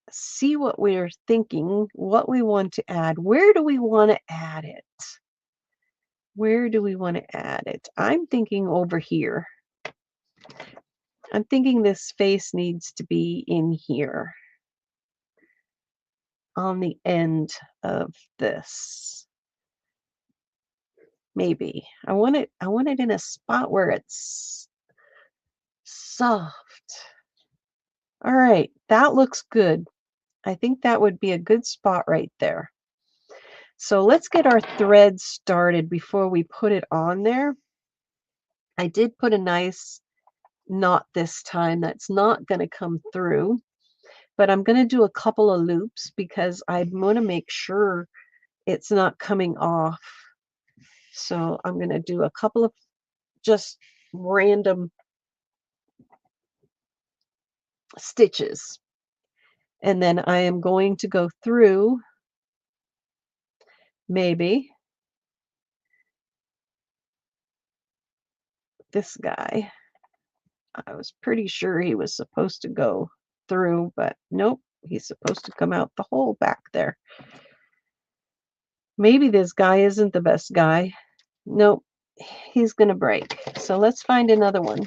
see what we're thinking, what we want to add. Where do we want to add it? Where do we want to add it? I'm thinking over here. I'm thinking this face needs to be in here on the end of this. Maybe. I want it in a spot where it's soft. All right, that looks good. I think that would be a good spot right there. So let's get our thread started before we put it on there. I did put a nice knot this time that's not going to come through, but I'm going to do a couple of loops because I want to make sure it's not coming off. So I'm going to do a couple of just random stitches. And then I am going to go through maybe this guy. I was pretty sure he was supposed to go through, but nope, he's supposed to come out the hole back there. Maybe this guy isn't the best guy. Nope, he's going to break. So let's find another one.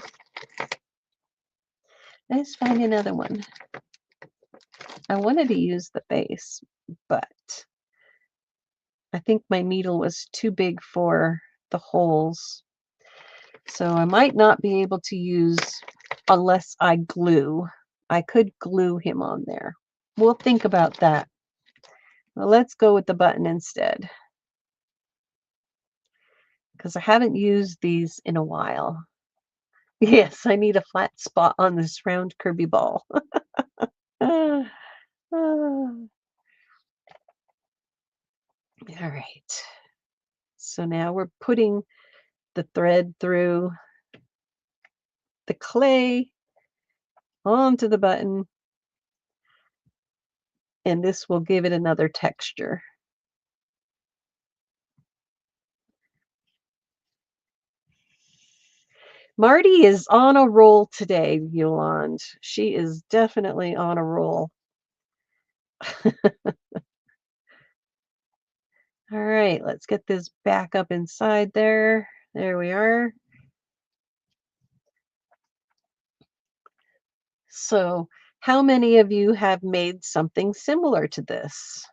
Let's find another one. I wanted to use the face, but I think my needle was too big for the holes. So I might not be able to use unless I glue. I could glue him on there. We'll think about that. Well, let's go with the button instead, because I haven't used these in a while. Yes, I need a flat spot on this round Kirby ball. Ah, ah. All right. So now we're putting the thread through the clay onto the button, and this will give it another texture. Marty is on a roll today, Yolande. She is definitely on a roll. All right, let's get this back up inside there. There we are. So, how many of you have made something similar to this?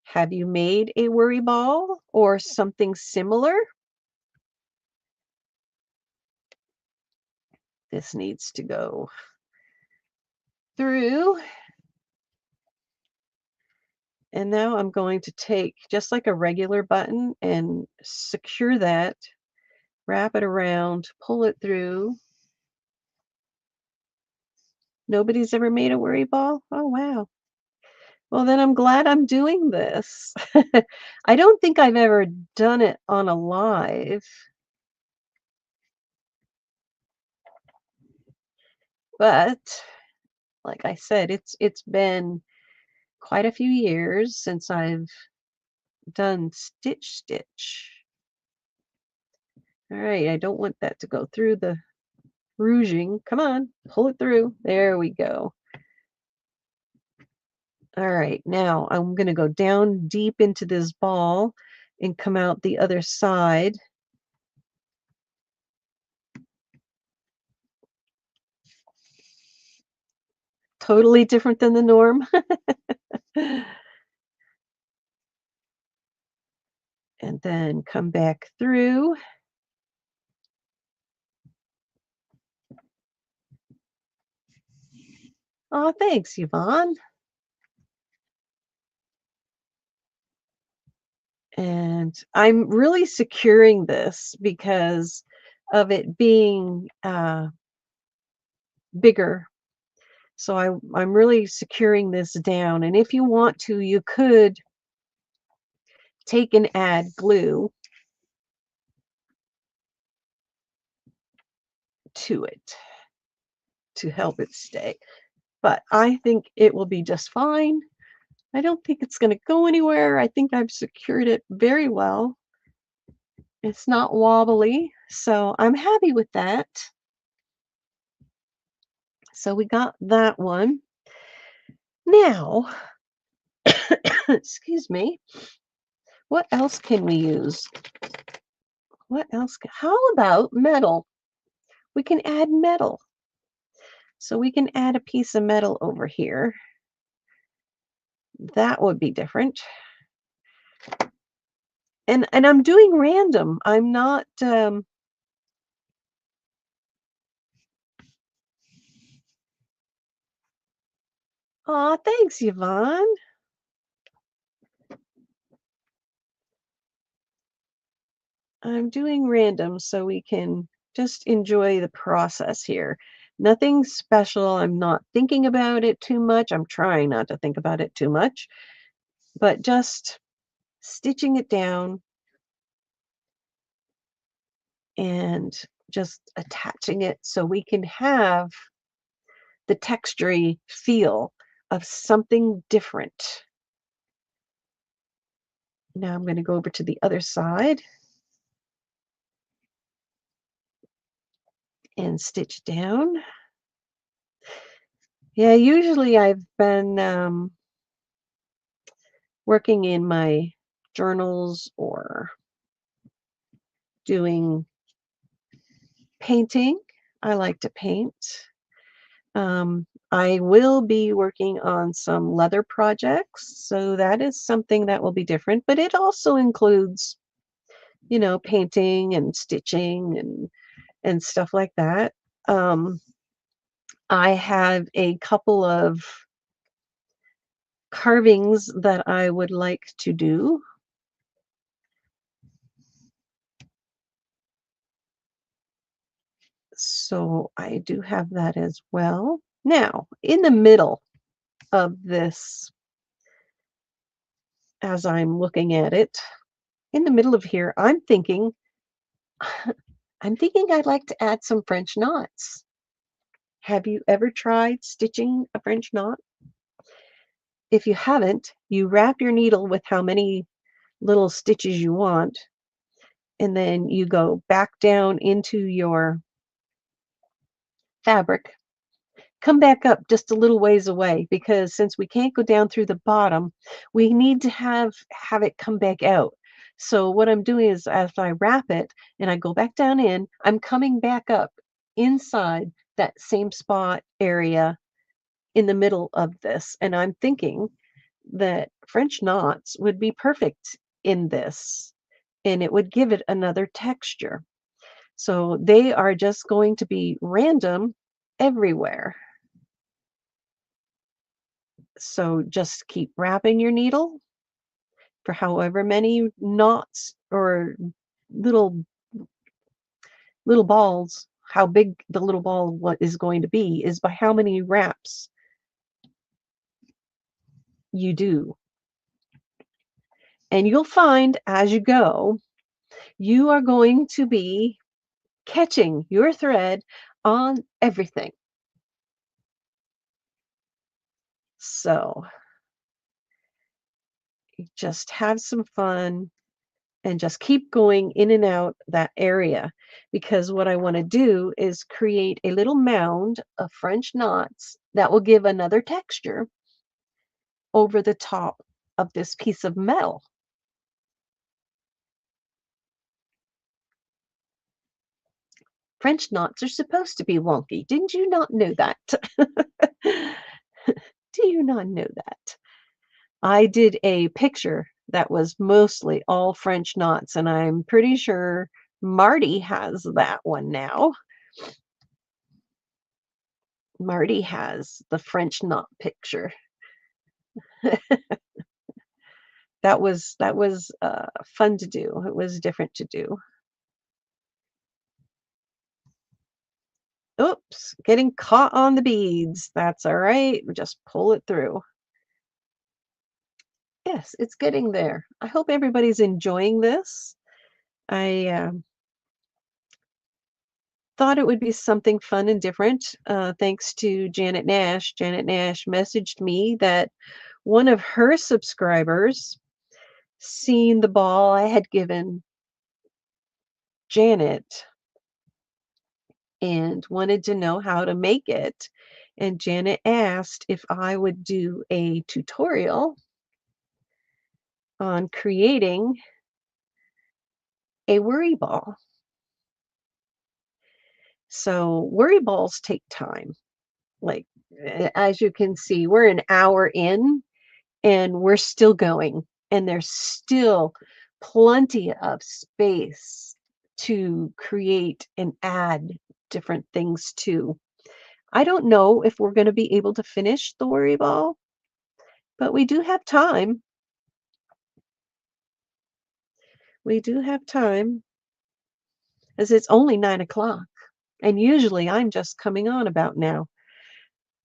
Have you made a worry ball or something similar? This needs to go through. And now I'm going to take just like a regular button and secure that, wrap it around, pull it through. Nobody's ever made a worry ball? Oh, wow. Well, then I'm glad I'm doing this. I don't think I've ever done it on a live, but like I said, it's been quite a few years since I've done stitch. All right, I don't want that to go through the rouging. Come on, pull it through. There we go. All right, now I'm going to go down deep into this ball and come out the other side. Totally different than the norm. And then come back through. Oh, thanks, Yvonne. And I'm really securing this because of it being bigger. So I'm really securing this down. And if you want to, you could take and add glue to it to help it stay. But I think it will be just fine. I don't think it's going to go anywhere. I think I've secured it very well. It's not wobbly, so I'm happy with that. So we got that one. Now, excuse me, what else can we use? What else? How about metal? We can add metal. So we can add a piece of metal over here. That would be different. And I'm doing random. I'm not aw, thanks, Yvonne. I'm doing random so we can just enjoy the process here. Nothing special. I'm not thinking about it too much. I'm trying not to think about it too much, but just stitching it down and just attaching it so we can have the textury feel of something different. Now I'm going to go over to the other side and stitch down. Yeah, usually I've been working in my journals or doing painting. I like to paint. I will be working on some leather projects, so that is something that will be different, but it also includes, painting and stitching and stuff like that. Um, I have a couple of carvings that I would like to do. So I do have that as well. Now, in the middle of this, as I'm looking at it, in the middle of here, I'm thinking I'd like to add some French knots. Have you ever tried stitching a French knot? If you haven't, you wrap your needle with how many little stitches you want, and then you go back down into your fabric, come back up just a little ways away, because since we can't go down through the bottom, we need to have it come back out. So what I'm doing is as I wrap it and I go back down in, I'm coming back up inside that same spot area in the middle of this. And I'm thinking that French knots would be perfect in this, and it would give it another texture. So they are just going to be random everywhere. So just keep wrapping your needle for however many knots or little little balls. How big the little ball what is going to be is by how many wraps you do. And you'll find as you go, you are going to be catching your thread on everything. So just have some fun and just keep going in and out that area, because what I want to do is create a little mound of French knots that will give another texture over the top of this piece of metal. French knots are supposed to be wonky. Didn't you not know that? Do you not know that? I did a picture that was mostly all French knots, and I'm pretty sure Marty has that one now. Marty has the French knot picture. That was fun to do. It was different to do. Oops, getting caught on the beads. That's all right. Just pull it through. Yes, it's getting there. I hope everybody's enjoying this. I thought it would be something fun and different. Thanks to Janet Nash. Janet Nash messaged me that one of her subscribers seen the ball I had given Janet and wanted to know how to make it. And Janet asked if I would do a tutorial on creating a worry ball. So worry balls take time. Like, as you can see, we're an hour in and we're still going. And there's still plenty of space to create and add different things to. I don't know if we're going to be able to finish the worry ball, but we do have time. We do have time, as it's only 9 o'clock. And usually I'm just coming on about now.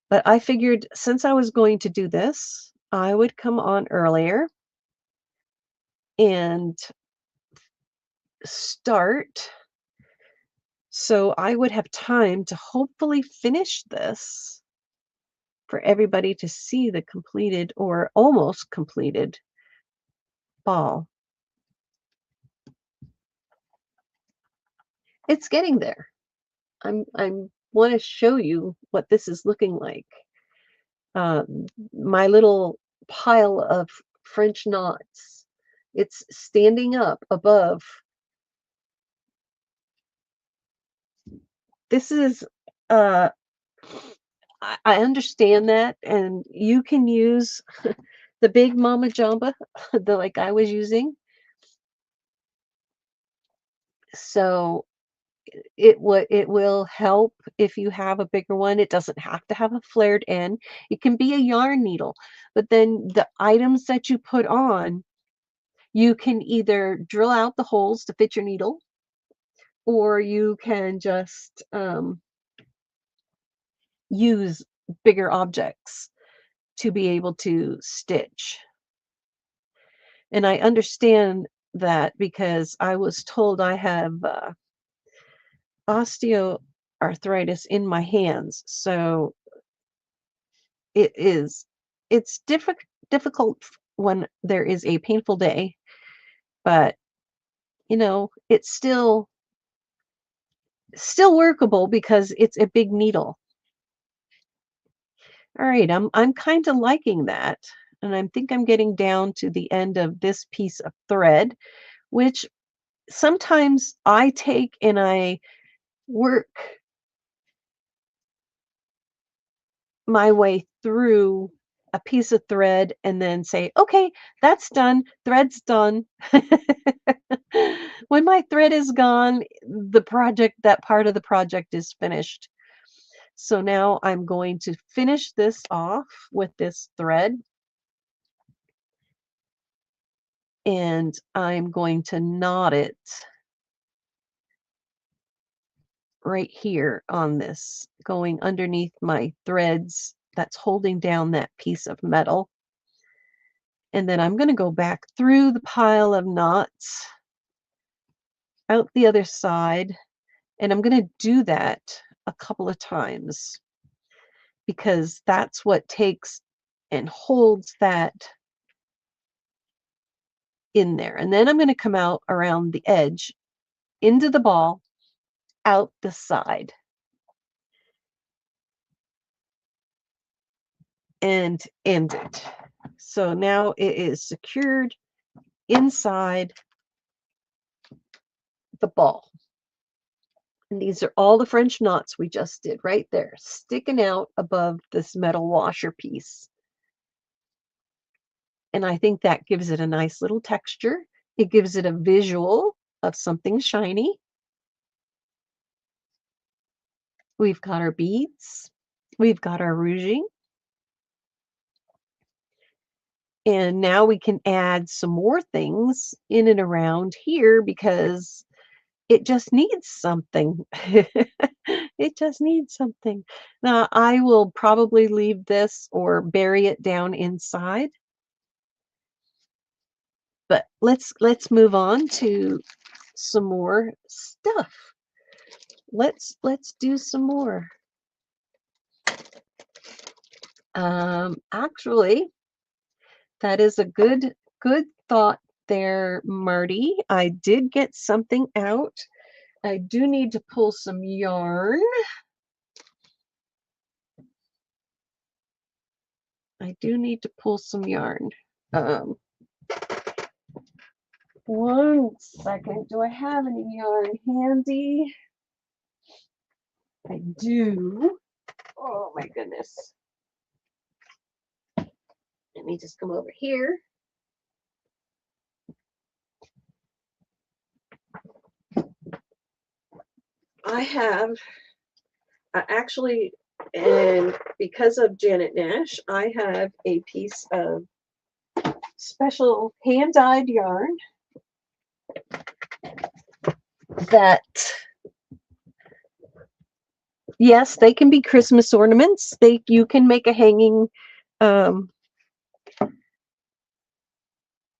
But I figured since I was going to do this, I would come on earlier and start so I would have time to hopefully finish this for everybody to see the completed or almost completed ball. It's getting there. I'm want to show you what this is looking like. My little pile of French knots. It's standing up above. This is uh I understand that, and you can use the big Mama Jamba, the like I was using. So it will help if you have a bigger one. It doesn't have to have a flared end. It can be a yarn needle, but then the items that you put on, you can either drill out the holes to fit your needle, or you can just use bigger objects to be able to stitch. And I understand that because I was told I have osteoarthritis in my hands. So it is it's difficult when there is a painful day, but it's still workable because it's a big needle. All right, I'm kind of liking that. And I think I'm getting down to the end of this piece of thread, which sometimes I take and I work my way through a piece of thread and then say, okay, that's done, thread's done. When my thread is gone, that part of the project is finished. So now I'm going to finish this off with this thread, and I'm going to knot it right here on this, going underneath my threads that's holding down that piece of metal. And then I'm going to go back through the pile of knots out the other side, and I'm going to do that a couple of times because that's what takes and holds that in there. And then I'm going to come out around the edge into the ball, out the side, and end it. So now it is secured inside the ball. And these are all the French knots we just did right there, sticking out above this metal washer piece. And I think that gives it a nice little texture. It gives it a visual of something shiny. We've got our beads. We've got our rouging. And now we can add some more things in and around here because it just needs something. It just needs something. Now, I will probably leave this or bury it down inside. But let's move on to some more stuff. Let's do some more. Actually, that is a good thought there, Marty. I did get something out. I do need to pull some yarn. I do need to pull some yarn. One second. Do I have any yarn handy? I do. Oh my goodness. Let me just come over here. I have actually, and because of Janet Nash, I have a piece of special hand-dyed yarn that, yes, they can be Christmas ornaments. You can make a hanging, you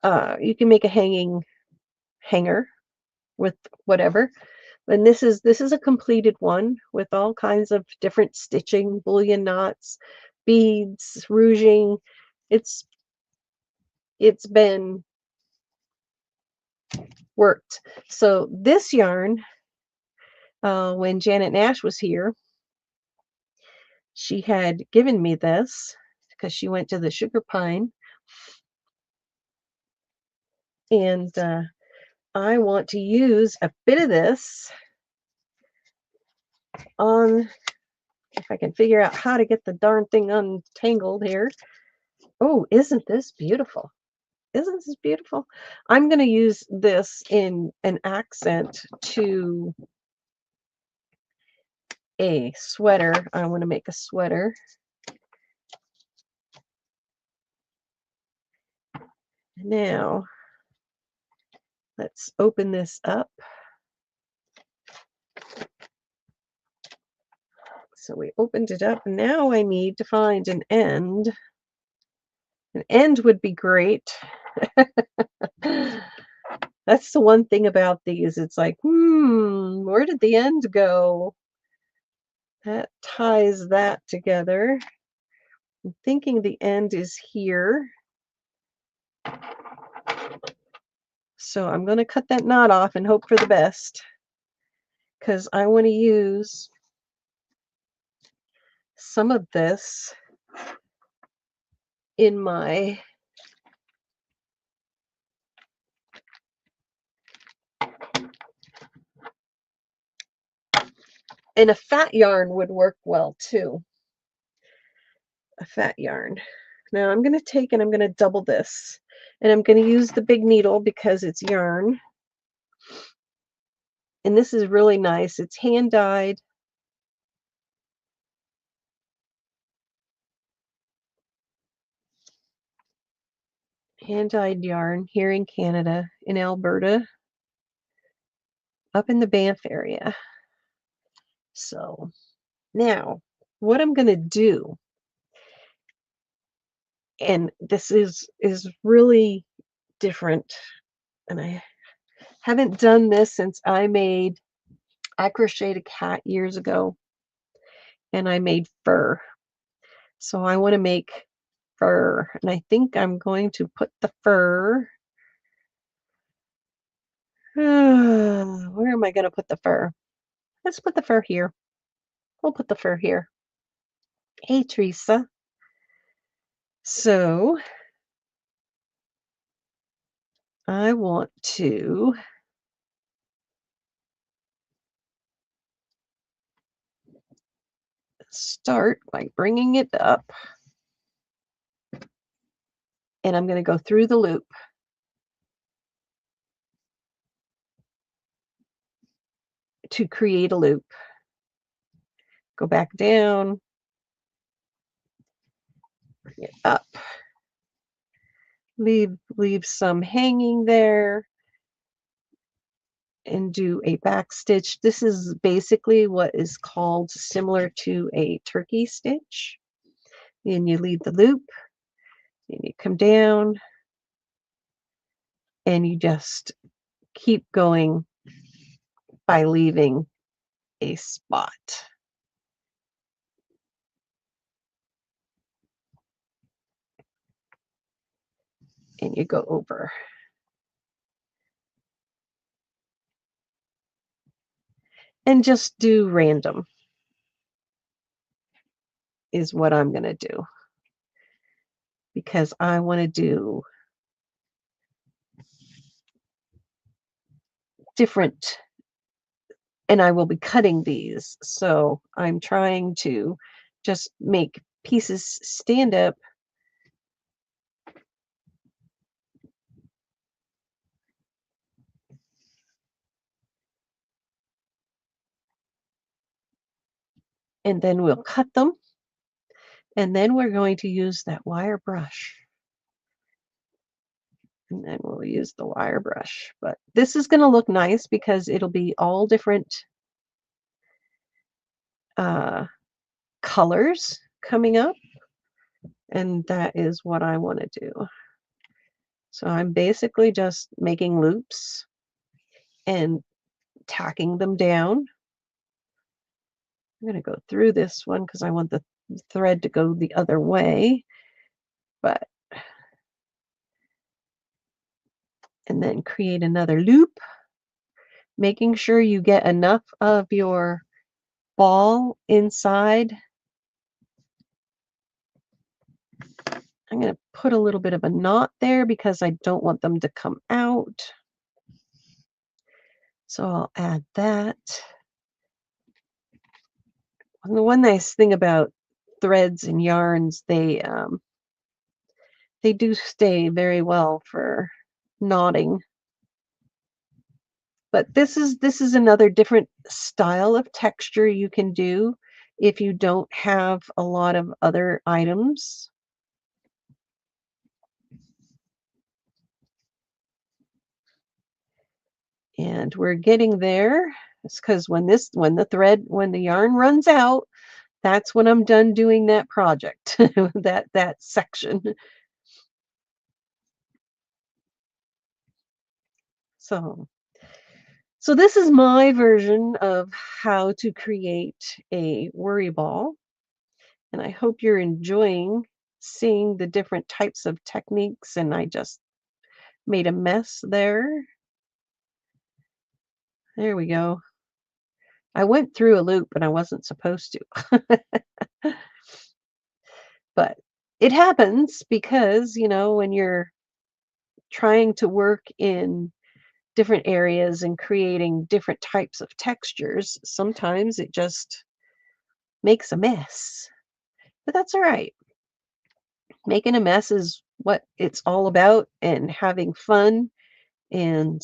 can make a hanging hanger with whatever. And this is a completed one with all kinds of different stitching, bullion knots, beads, rouging. It's been worked. So this yarn, when Janet Nash was here, she had given me this because she went to the Sugar Pine. And I want to use a bit of this on, if I can figure out how to get the darn thing untangled here. Oh, isn't this beautiful? Isn't this beautiful? I'm going to use this in an accent to a sweater. I want to make a sweater. Now, let's open this up. So we opened it up. Now I need to find an end. An end would be great. That's the one thing about these. It's like, where did the end go? That ties that together. I'm thinking the end is here. So I'm going to cut that knot off and hope for the best, because I want to use some of this in my and a fat yarn would work well too. A fat yarn. Now I'm going to take and I'm going to double this, and I'm going to use the big needle because it's yarn. And this is really nice. It's hand dyed. Hand dyed yarn here in Canada, in Alberta, up in the Banff area. So now what I'm going to do, and this is really different, and I haven't done this since I crocheted a cat years ago, and I made fur. So I want to make fur, and I think I'm going to put the fur Where am I going to put the fur? Let's put the fur here. We'll put the fur here. Hey, Teresa. So I want to start by bringing it up, and I'm going to go through the loop to create a loop. Go back down, bring it up, leave some hanging there, and do a back stitch. This is basically what is called similar to a turkey stitch. And you leave the loop, and you come down, and you just keep going by leaving a spot. And you go over. And just do random is what I'm going to do, because I want to do different, and I will be cutting these. So I'm trying to just make pieces stand up and then we'll cut them. And then we're going to use that wire brush. And then we'll use the wire brush. But this is going to look nice because it'll be all different colors coming up. And that is what I want to do. So I'm basically just making loops and tacking them down. I'm going to go through this one because I want the thread to go the other way. But and then create another loop, making sure you get enough of your ball inside. I'm going to put a little bit of a knot there because I don't want them to come out. So I'll add that. And the one nice thing about threads and yarns, they do stay very well for knotting. But this is another different style of texture you can do if you don't have a lot of other items. And we're getting there. It's because when the yarn runs out, that's when I'm done doing that project, that section. So this is my version of how to create a worry ball. And I hope you're enjoying seeing the different types of techniques. And I just made a mess there. There we go. I went through a loop and I wasn't supposed to. But it happens because, when you're trying to work in different areas and creating different types of textures, sometimes it just makes a mess. But that's all right. Making a mess is what it's all about, and having fun and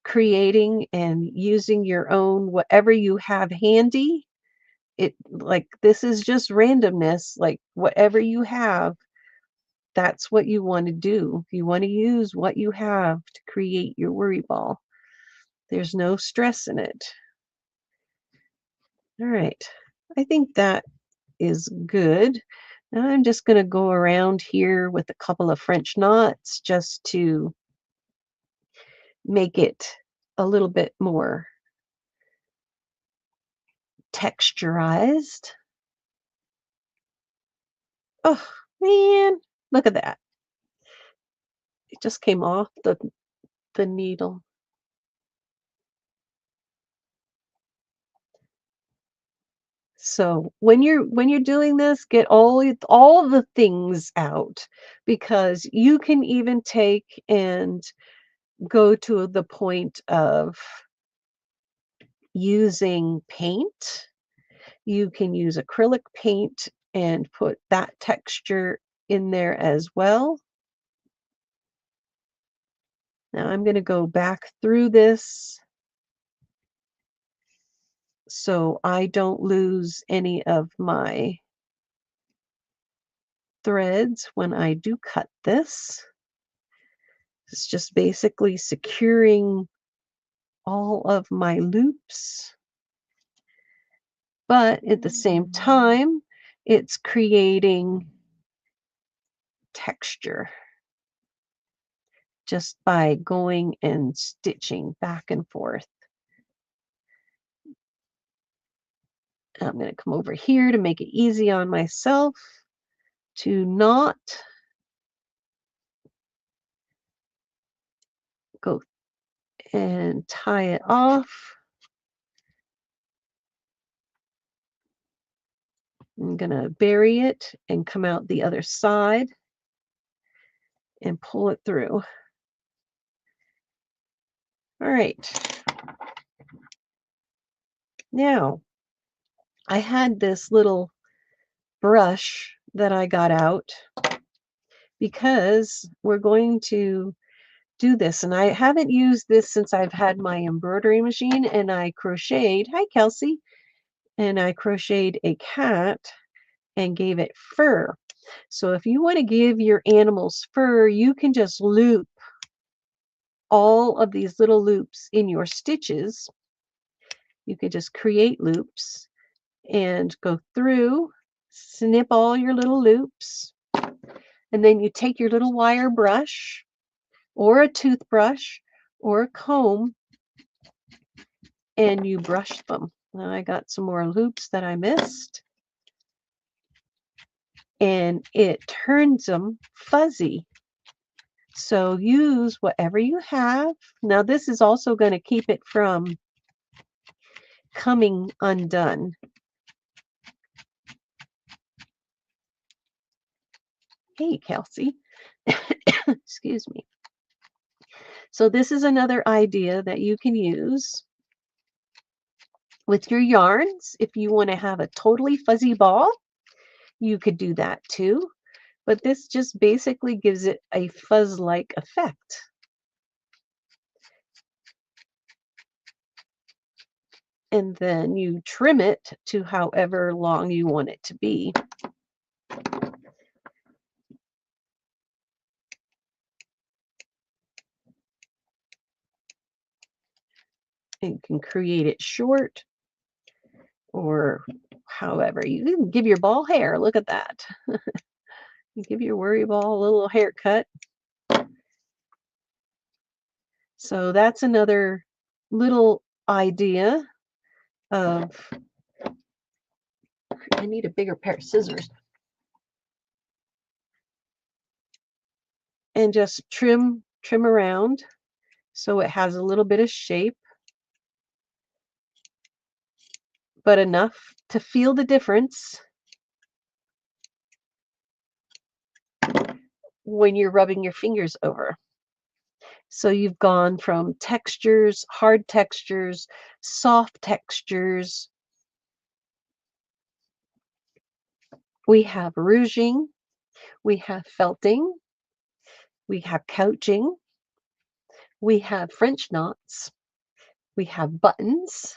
creating and using your own whatever you have handy. This is just randomness, like whatever you have, that's what you want to do. You want to use what you have to create your worry ball. There's no stress in it. All right. I think that is good. Now I'm just going to go around here with a couple of French knots just to make it a little bit more texturized. Oh, man, look at that. It just came off the needle. So when you're doing this, get all the things out because you can even take and go to the point of using paint. You can use acrylic paint and put that texture in there as well. Now I'm going to go back through this so I don't lose any of my threads when I do cut this. It's just basically securing all of my loops, but at the same time, it's creating texture just by going and stitching back and forth. I'm going to come over here to make it easy on myself to not go and tie it off. I'm going to bury it and come out the other side and pull it through. All right. Now, I had this little brush that I got out because we're going to do this. And I haven't used this since I've had my embroidery machine, and I crocheted, hi Kelsey, and I crocheted a cat and gave it fur. So if you want to give your animals fur, you can just loop all of these little loops in your stitches. You can just create loops and go through, snip all your little loops, and then you take your little wire brush or a toothbrush or a comb and you brush them. Now I got some more loops that I missed, and it turns them fuzzy. So use whatever you have. Now this is also going to keep it from coming undone. Hey, Kelsey. Excuse me. So this is another idea that you can use with your yarns. If you want to have a totally fuzzy ball, you could do that too. But this just basically gives it a fuzz-like effect. And then you trim it to however long you want it to be. You can create it short or however. You can give your ball hair. Look at that. You give your worry ball a little haircut. So that's another little idea of, I need a bigger pair of scissors. And just trim around so it has a little bit of shape, but enough to feel the difference when you're rubbing your fingers over. So you've gone from textures, hard textures, soft textures. We have rouging, we have felting, we have couching, we have French knots, we have buttons.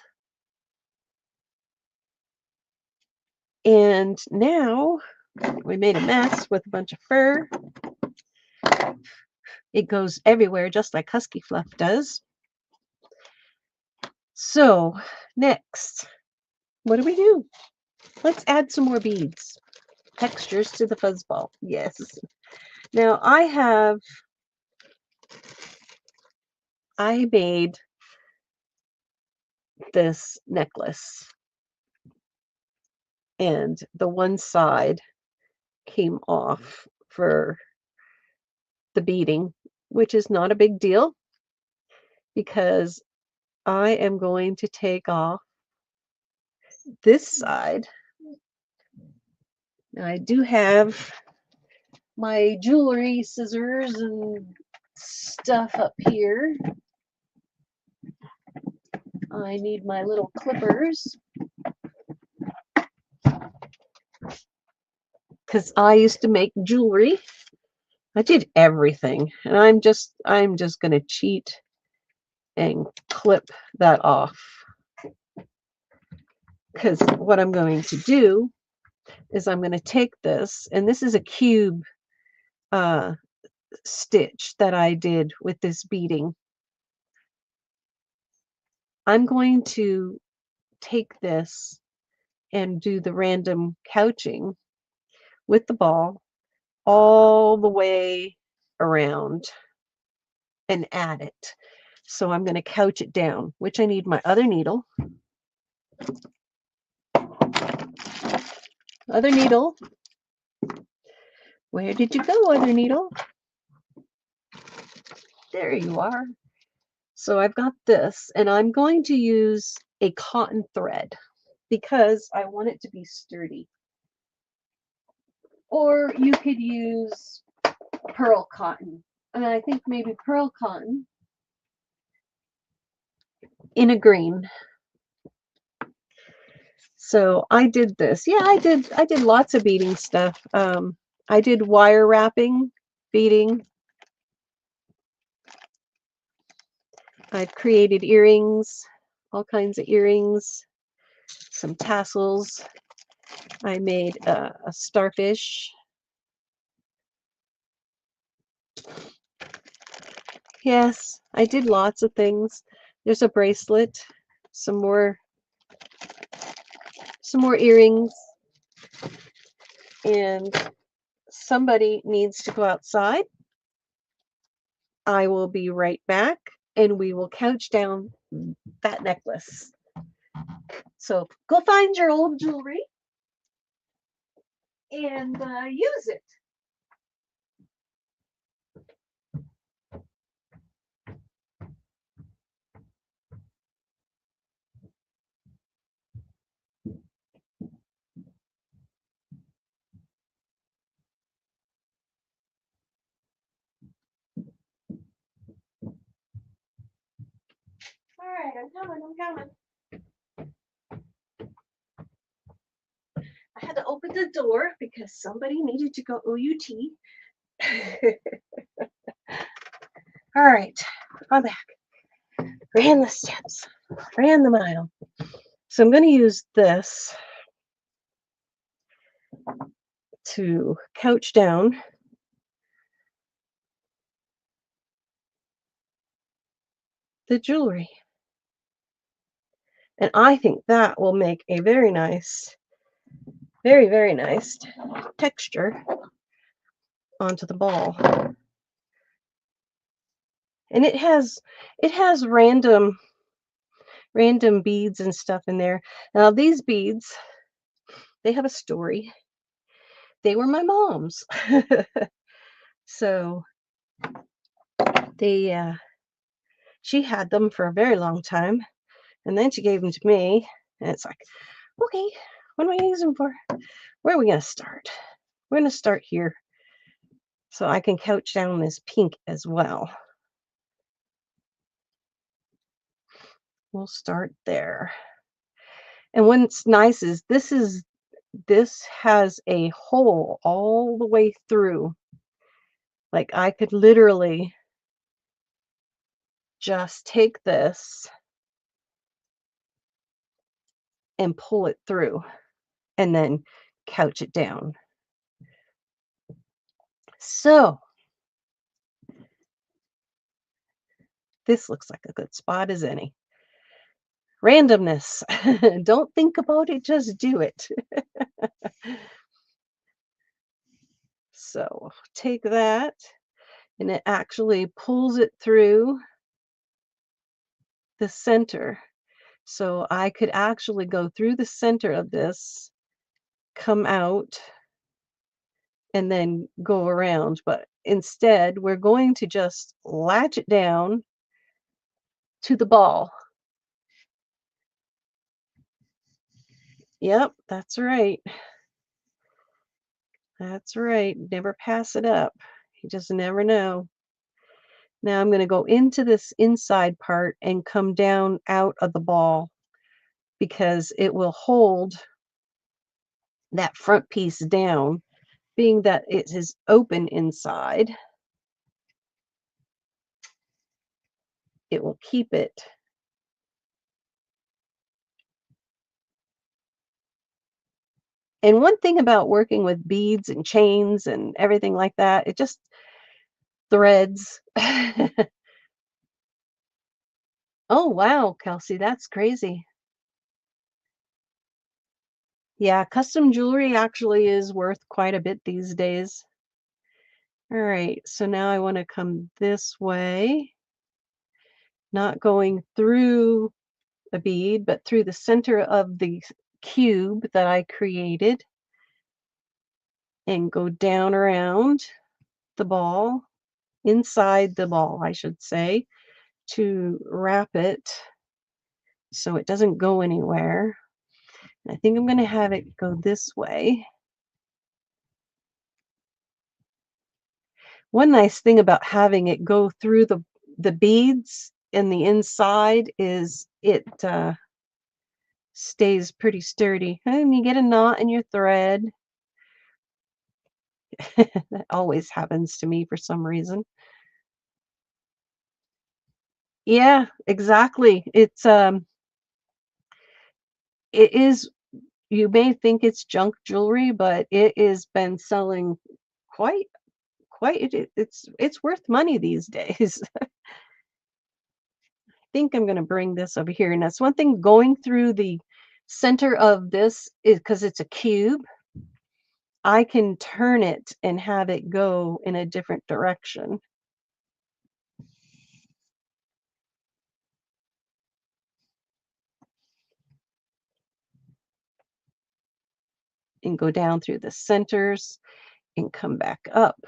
And now we made a mess with a bunch of fur. It goes everywhere, just like Husky Fluff does. So next, what do? Let's add some more beads. Textures to the fuzzball. Yes. Now I made this necklace, and the one side came off for the beading, which is not a big deal because I am going to take off this side, I do have my jewelry scissors and stuff up here. I need my little clippers because I used to make jewelry. I did everything, and I'm just gonna cheat and clip that off, because what I'm going to do is I'm going to take this, and this is a cube uh, stitch that I did with this beading. I'm going to take this and do the random couching with the ball all the way around and add it. So I'm going to couch it down, which I need my other needle. Other needle. Where did you go, other needle? There you are. So I've got this, and I'm going to use a cotton thread because I want it to be sturdy. Or you could use pearl cotton. And I think maybe pearl cotton in a green. So I did this. Yeah, I did lots of beading stuff. I did wire wrapping, beading. I've created earrings, all kinds of earrings, some tassels. I made a starfish. Yes, I did lots of things. There's a bracelet, some more earrings, and somebody needs to go outside. I will be right back, and we will couch down that necklace. So go find your old jewelry and use it. All right, I'm coming. I had to open the door because somebody needed to go OUT. All right, I'm back. Ran the steps, ran the mile. So I'm going to use this to couch down the jewelry. And I think that will make a very nice, very, very nice texture onto the ball. And it has random beads and stuff in there. Now these beads, they have a story. They were my mom's. So she had them for a very long time, and then she gave them to me, and it's like, okay, what am I going to use them for? Where are we going to start? We're going to start here so I can couch down this pink as well. We'll start there. And what's nice is this has a hole all the way through. Like I could literally just take this and pull it through and then couch it down. So this looks like a good spot as any. Randomness. Don't think about it, just do it. So take that, and it actually pulls it through the center. So I could actually go through the center of this, come out, and then go around. But instead, we're going to just latch it down to the ball. Yep, that's right. That's right. Never pass it up. You just never know. Now I'm going to go into this inside part and come down out of the ball because it will hold that front piece down, being that it is open inside. It will keep it. And one thing about working with beads and chains and everything like that, it just threads. Oh, wow, Kelsey, that's crazy. Yeah, custom jewelry actually is worth quite a bit these days. All right, so now I want to come this way, not going through a bead, but through the center of the cube that I created and go down around the ball, inside the ball, I should say, to wrap it so it doesn't go anywhere. I think I'm going to have it go this way. One nice thing about having it go through the beads in the inside is it stays pretty sturdy. And you get a knot in your thread. That always happens to me for some reason. Yeah, exactly. It is, you may think it's junk jewelry, but it has been selling quite it's worth money these days. I think I'm going to bring this over here. And that's one thing going through the center of this is because it's a cube. I can turn it and have it go in a different direction and go down through the centers and come back up.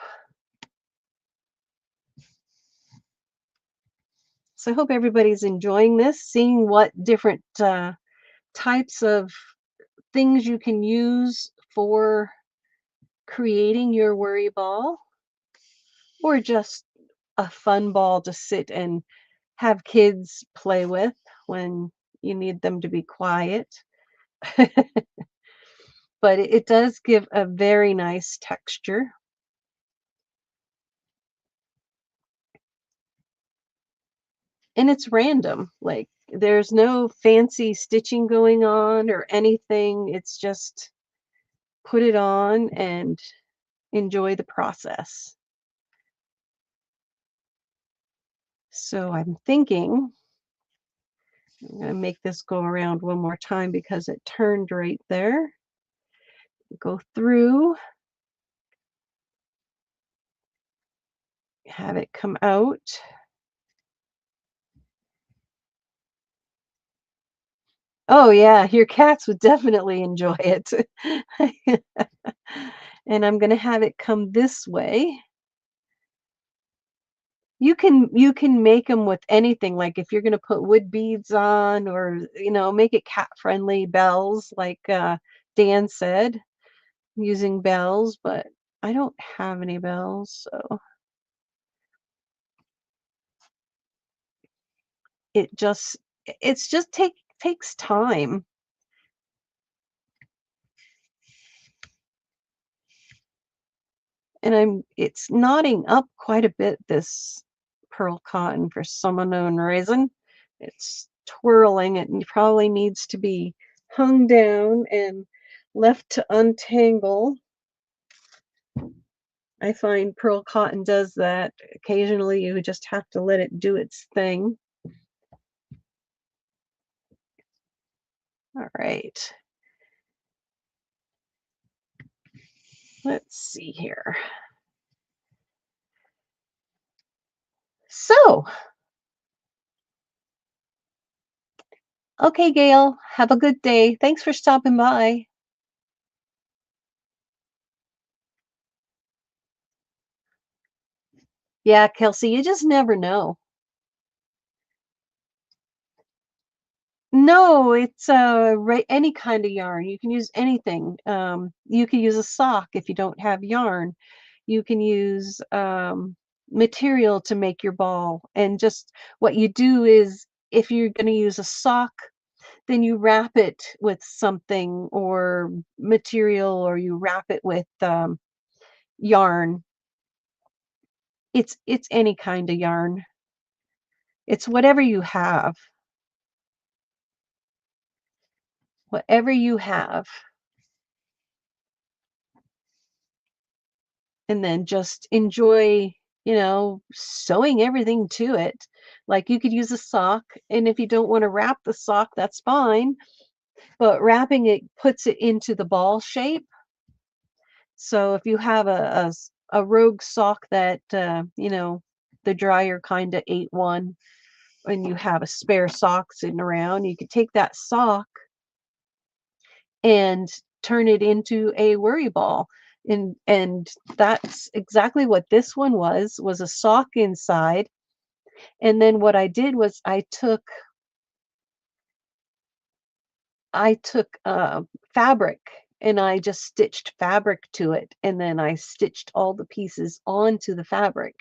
So I hope everybody's enjoying this, seeing what different types of things you can use for creating your worry ball, or just a fun ball to sit and have kids play with when you need them to be quiet. But it does give a very nice texture. And it's random. Like there's no fancy stitching going on or anything. It's just put it on and enjoy the process. So I'm thinking I'm going to make this go around one more time because it turned right there. Go through, have it come out. Oh yeah, your cats would definitely enjoy it. And I'm going to have it come this way. You can make them with anything, like, if you're gonna put wood beads on or, make it cat-friendly bells like, Dan said, using bells, but I don't have any bells, so it just it's just takes time, and it's knotting up quite a bit, this pearl cotton, for some unknown reason. It's twirling, it probably needs to be hung down and left to untangle. I find pearl cotton does that. Occasionally, you just have to let it do its thing. All right. Let's see here. So, okay, Gail, have a good day. Thanks for stopping by. Yeah, Kelsey, you just never know. No, it's any kind of yarn. You can use anything. You can use a sock if you don't have yarn. You can use material to make your ball. And just what you do is if you're going to use a sock, then you wrap it with something or material, or you wrap it with yarn. It's any kind of yarn. It's whatever you have. Whatever you have. And then just enjoy, sewing everything to it. Like you could use a sock, and if you don't want to wrap the sock, that's fine. But wrapping it puts it into the ball shape. So if you have a rogue sock that, the dryer kind of ate one, and you have a spare sock sitting around, you could take that sock and turn it into a worry ball. And that's exactly what this one was a sock inside. And then what I did was I took fabric, and I just stitched fabric to it, and then I stitched all the pieces onto the fabric.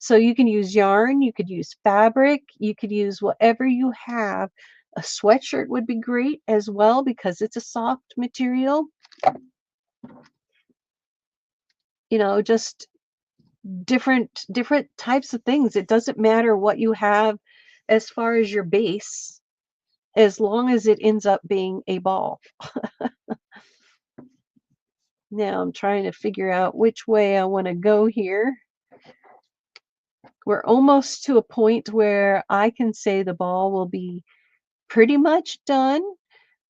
So you can use yarn, you could use fabric, you could use whatever you have. A sweatshirt would be great as well because it's a soft material. Just different types of things. It doesn't matter what you have as far as your base, as long as it ends up being a ball. Now I'm trying to figure out which way I want to go here. We're almost to a point where I can say the ball will be pretty much done,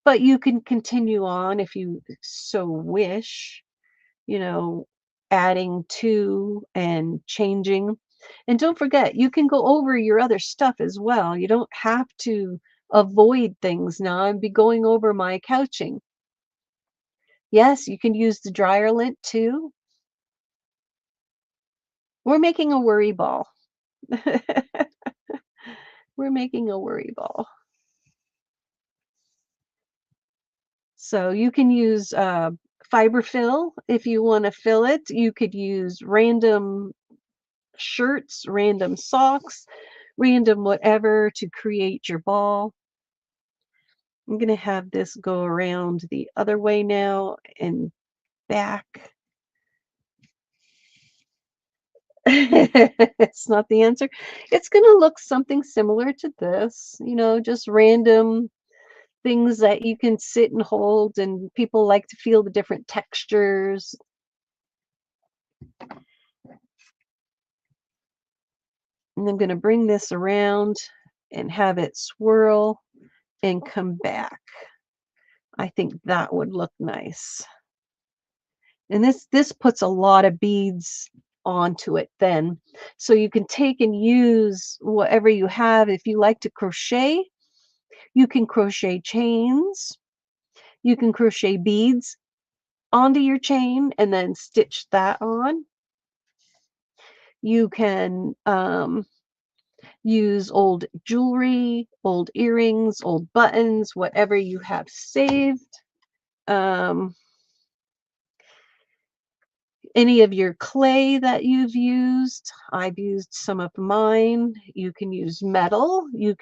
but you can continue on if you so wish, you know, adding to and changing. And don't forget, you can go over your other stuff as well. You don't have to avoid things. Now I'd be going over my couching. Yes, you can use the dryer lint too. We're making a worry ball. We're making a worry ball. So you can use fiber fill if you want to fill it. You could use random shirts, random socks, random whatever to create your ball. I'm going to have this go around the other way now and back. It's not the answer. It's going to look something similar to this, just random things that you can sit and hold, and people like to feel the different textures. And I'm going to bring this around and have it swirl and come back. I think that would look nice. And this puts a lot of beads onto it then. So you can take and use whatever you have. If you like to crochet, you can crochet chains. You can crochet beads onto your chain and then stitch that on. You can use old jewelry, old earrings, old buttons, whatever you have saved. Um, any of your clay that you've used. I've used some of mine. You can use metal. You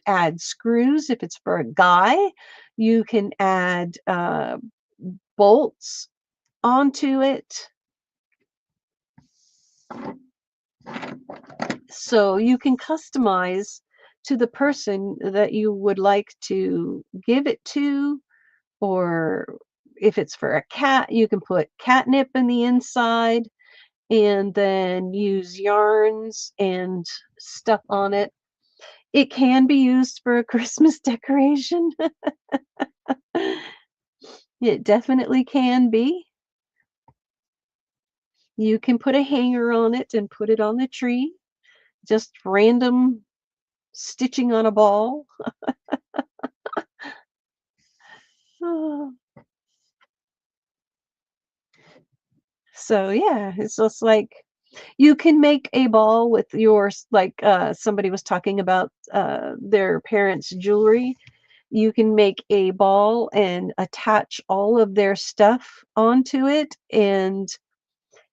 add screws if it's for a guy. You can add bolts onto it. So you can customize to the person that you would like to give it to, or if it's for a cat, you can put catnip in the inside and then use yarns and stuff on it. It can be used for a Christmas decoration. It definitely can be. You can put a hanger on it and put it on the tree. Just random stitching on a ball. So yeah, it's just like you can make a ball with yours, like somebody was talking about their parents' jewelry. You can make a ball and attach all of their stuff onto it and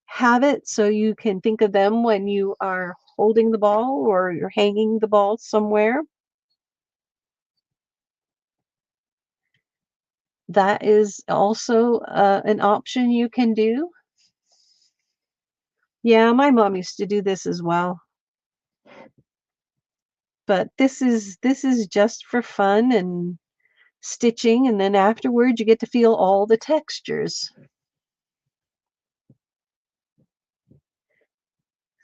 have it so you can think of them when you are holding the ball or you're hanging the ball somewhere. That is also an option you can do. Yeah, my mom used to do this as well. But this is just for fun and stitching, and then afterwards you get to feel all the textures.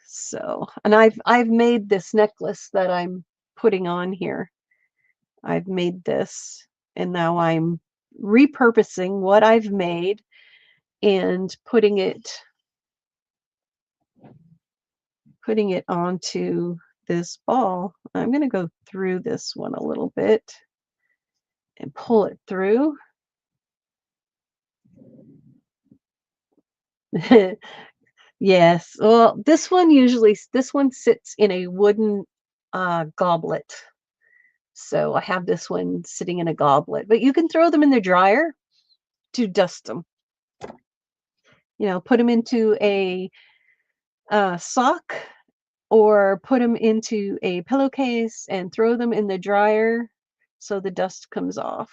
So, and I've made this necklace that I'm putting on here. I've made this, and now I'm repurposing what I've made and putting it onto this ball. I'm going to go through this one a little bit and pull it through. Yes. Well, this one sits in a wooden goblet. So I have this one sitting in a goblet, but you can throw them in the dryer to dust them. Put them into a sock or put them into a pillowcase and throw them in the dryer so the dust comes off.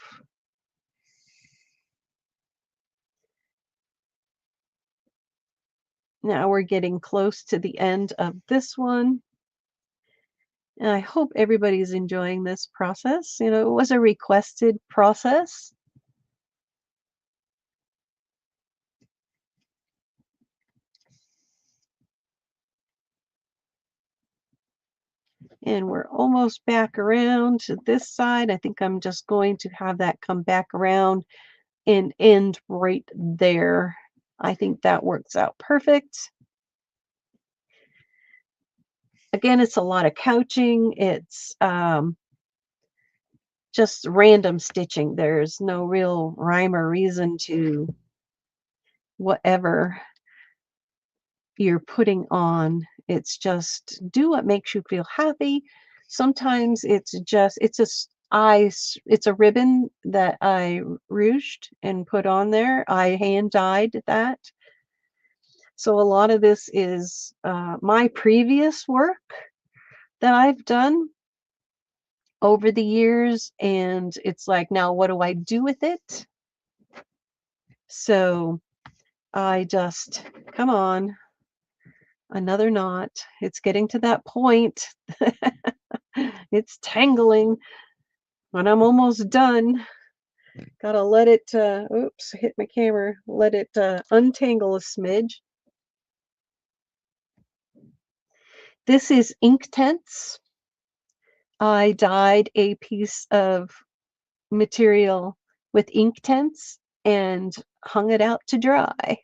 Now we're getting close to the end of this one. And I hope everybody's enjoying this process. It was a requested process. And we're almost back around to this side. I think I'm just going to have that come back around and end right there. I think that works out perfect. Again, it's a lot of couching. It's just random stitching. There's no real rhyme or reason to whatever you're putting on. It's just do what makes you feel happy. Sometimes it's a ribbon that I ruched and put on there. I hand dyed that. So a lot of this is my previous work that I've done over the years, and it's like, now what do I do with it? So I just, come on, another knot. It's getting to that point. It's tangling, and I'm almost done. Gotta let it, oops, hit my camera, let it untangle a smidge. This is Inktense. I dyed a piece of material with Inktense and hung it out to dry.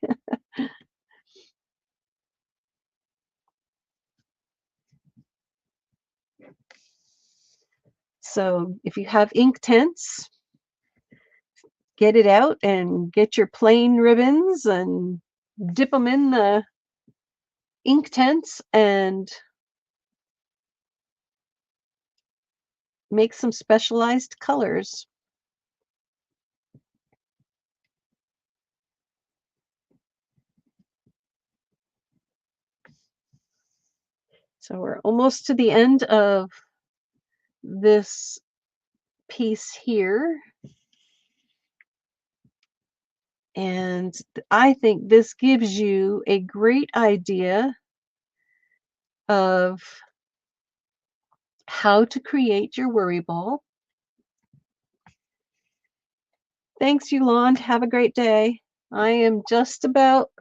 So if you have Inktense, get it out and get your plain ribbons and dip them in the Inktense and make some specialized colors. So we're almost to the end of this piece here. And I think this gives you a great idea of how to create your worry ball. Thanks, Yolande. Have a great day. I am just about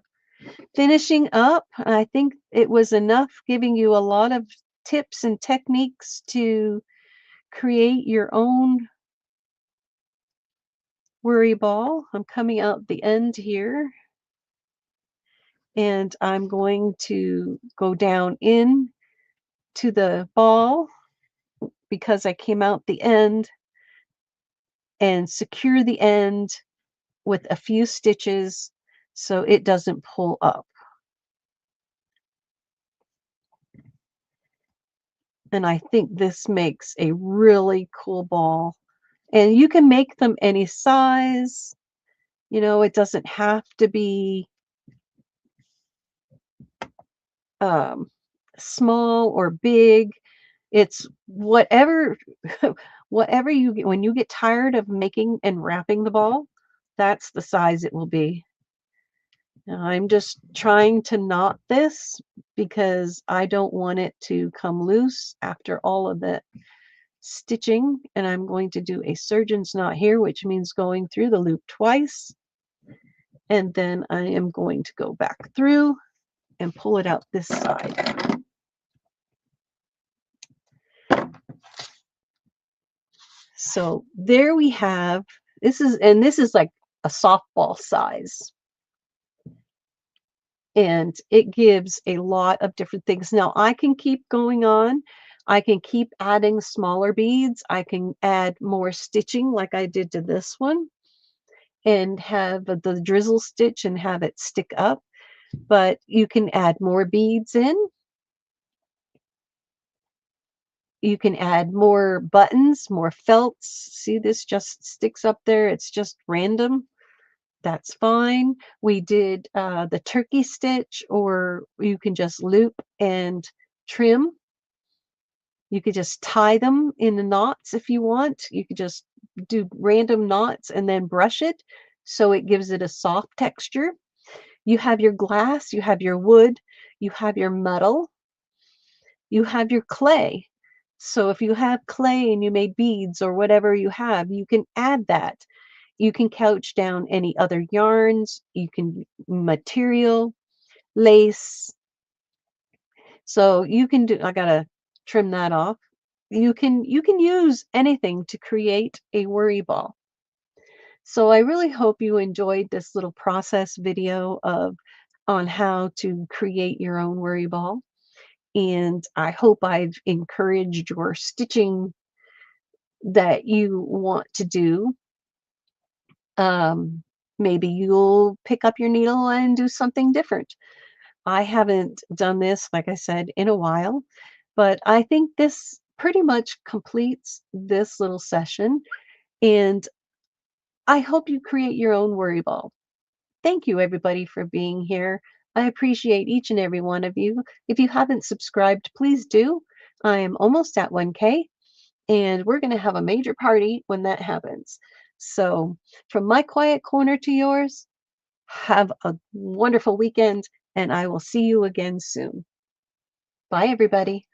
finishing up. I think it was enough giving you a lot of tips and techniques to create your own worry ball. I'm coming out the end here, and I'm going to go down in to the ball because I came out the end and secure the end with a few stitches so it doesn't pull up. And I think this makes a really cool ball. And you can make them any size. You know, it doesn't have to be um, small or big. It's whatever whatever you get when you get tired of making and wrapping the ball, that's the size it will be. Now, I'm just trying to knot this because I don't want it to come loose after all of the stitching, and I'm going to do a surgeon's knot here, which means going through the loop twice, and then I am going to go back through and pull it out this side. So there we have, this is like a softball size. And it gives a lot of different things. Now I can keep going on. I can keep adding smaller beads. I can add more stitching like I did to this one and have the drizzle stitch and have it stick up. But you can add more beads in. You can add more buttons, more felts. See, this just sticks up there. It's just random. That's fine. We did the turkey stitch, or you can just loop and trim. You could just tie them in the knots if you want. You could just do random knots and then brush it so it gives it a soft texture. You have your glass, you have your wood, you have your metal, you have your clay. So if you have clay and you made beads or whatever you have, you can add that. You can couch down any other yarns, you can material, lace. So you can do, I gotta trim that off. You can use anything to create a worry ball. So I really hope you enjoyed this little process video of on how to create your own worry ball. And I hope I've encouraged your stitching that you want to do. Um, Maybe you'll pick up your needle and do something different. I haven't done this, like I said, in a while, but I think this pretty much completes this little session. And I hope you create your own worry ball. Thank you, everybody, for being here. I appreciate each and every one of you. If you haven't subscribed, please do. I am almost at 1K, and we're going to have a major party when that happens. So, from my quiet corner to yours, have a wonderful weekend, and I will see you again soon. Bye, everybody.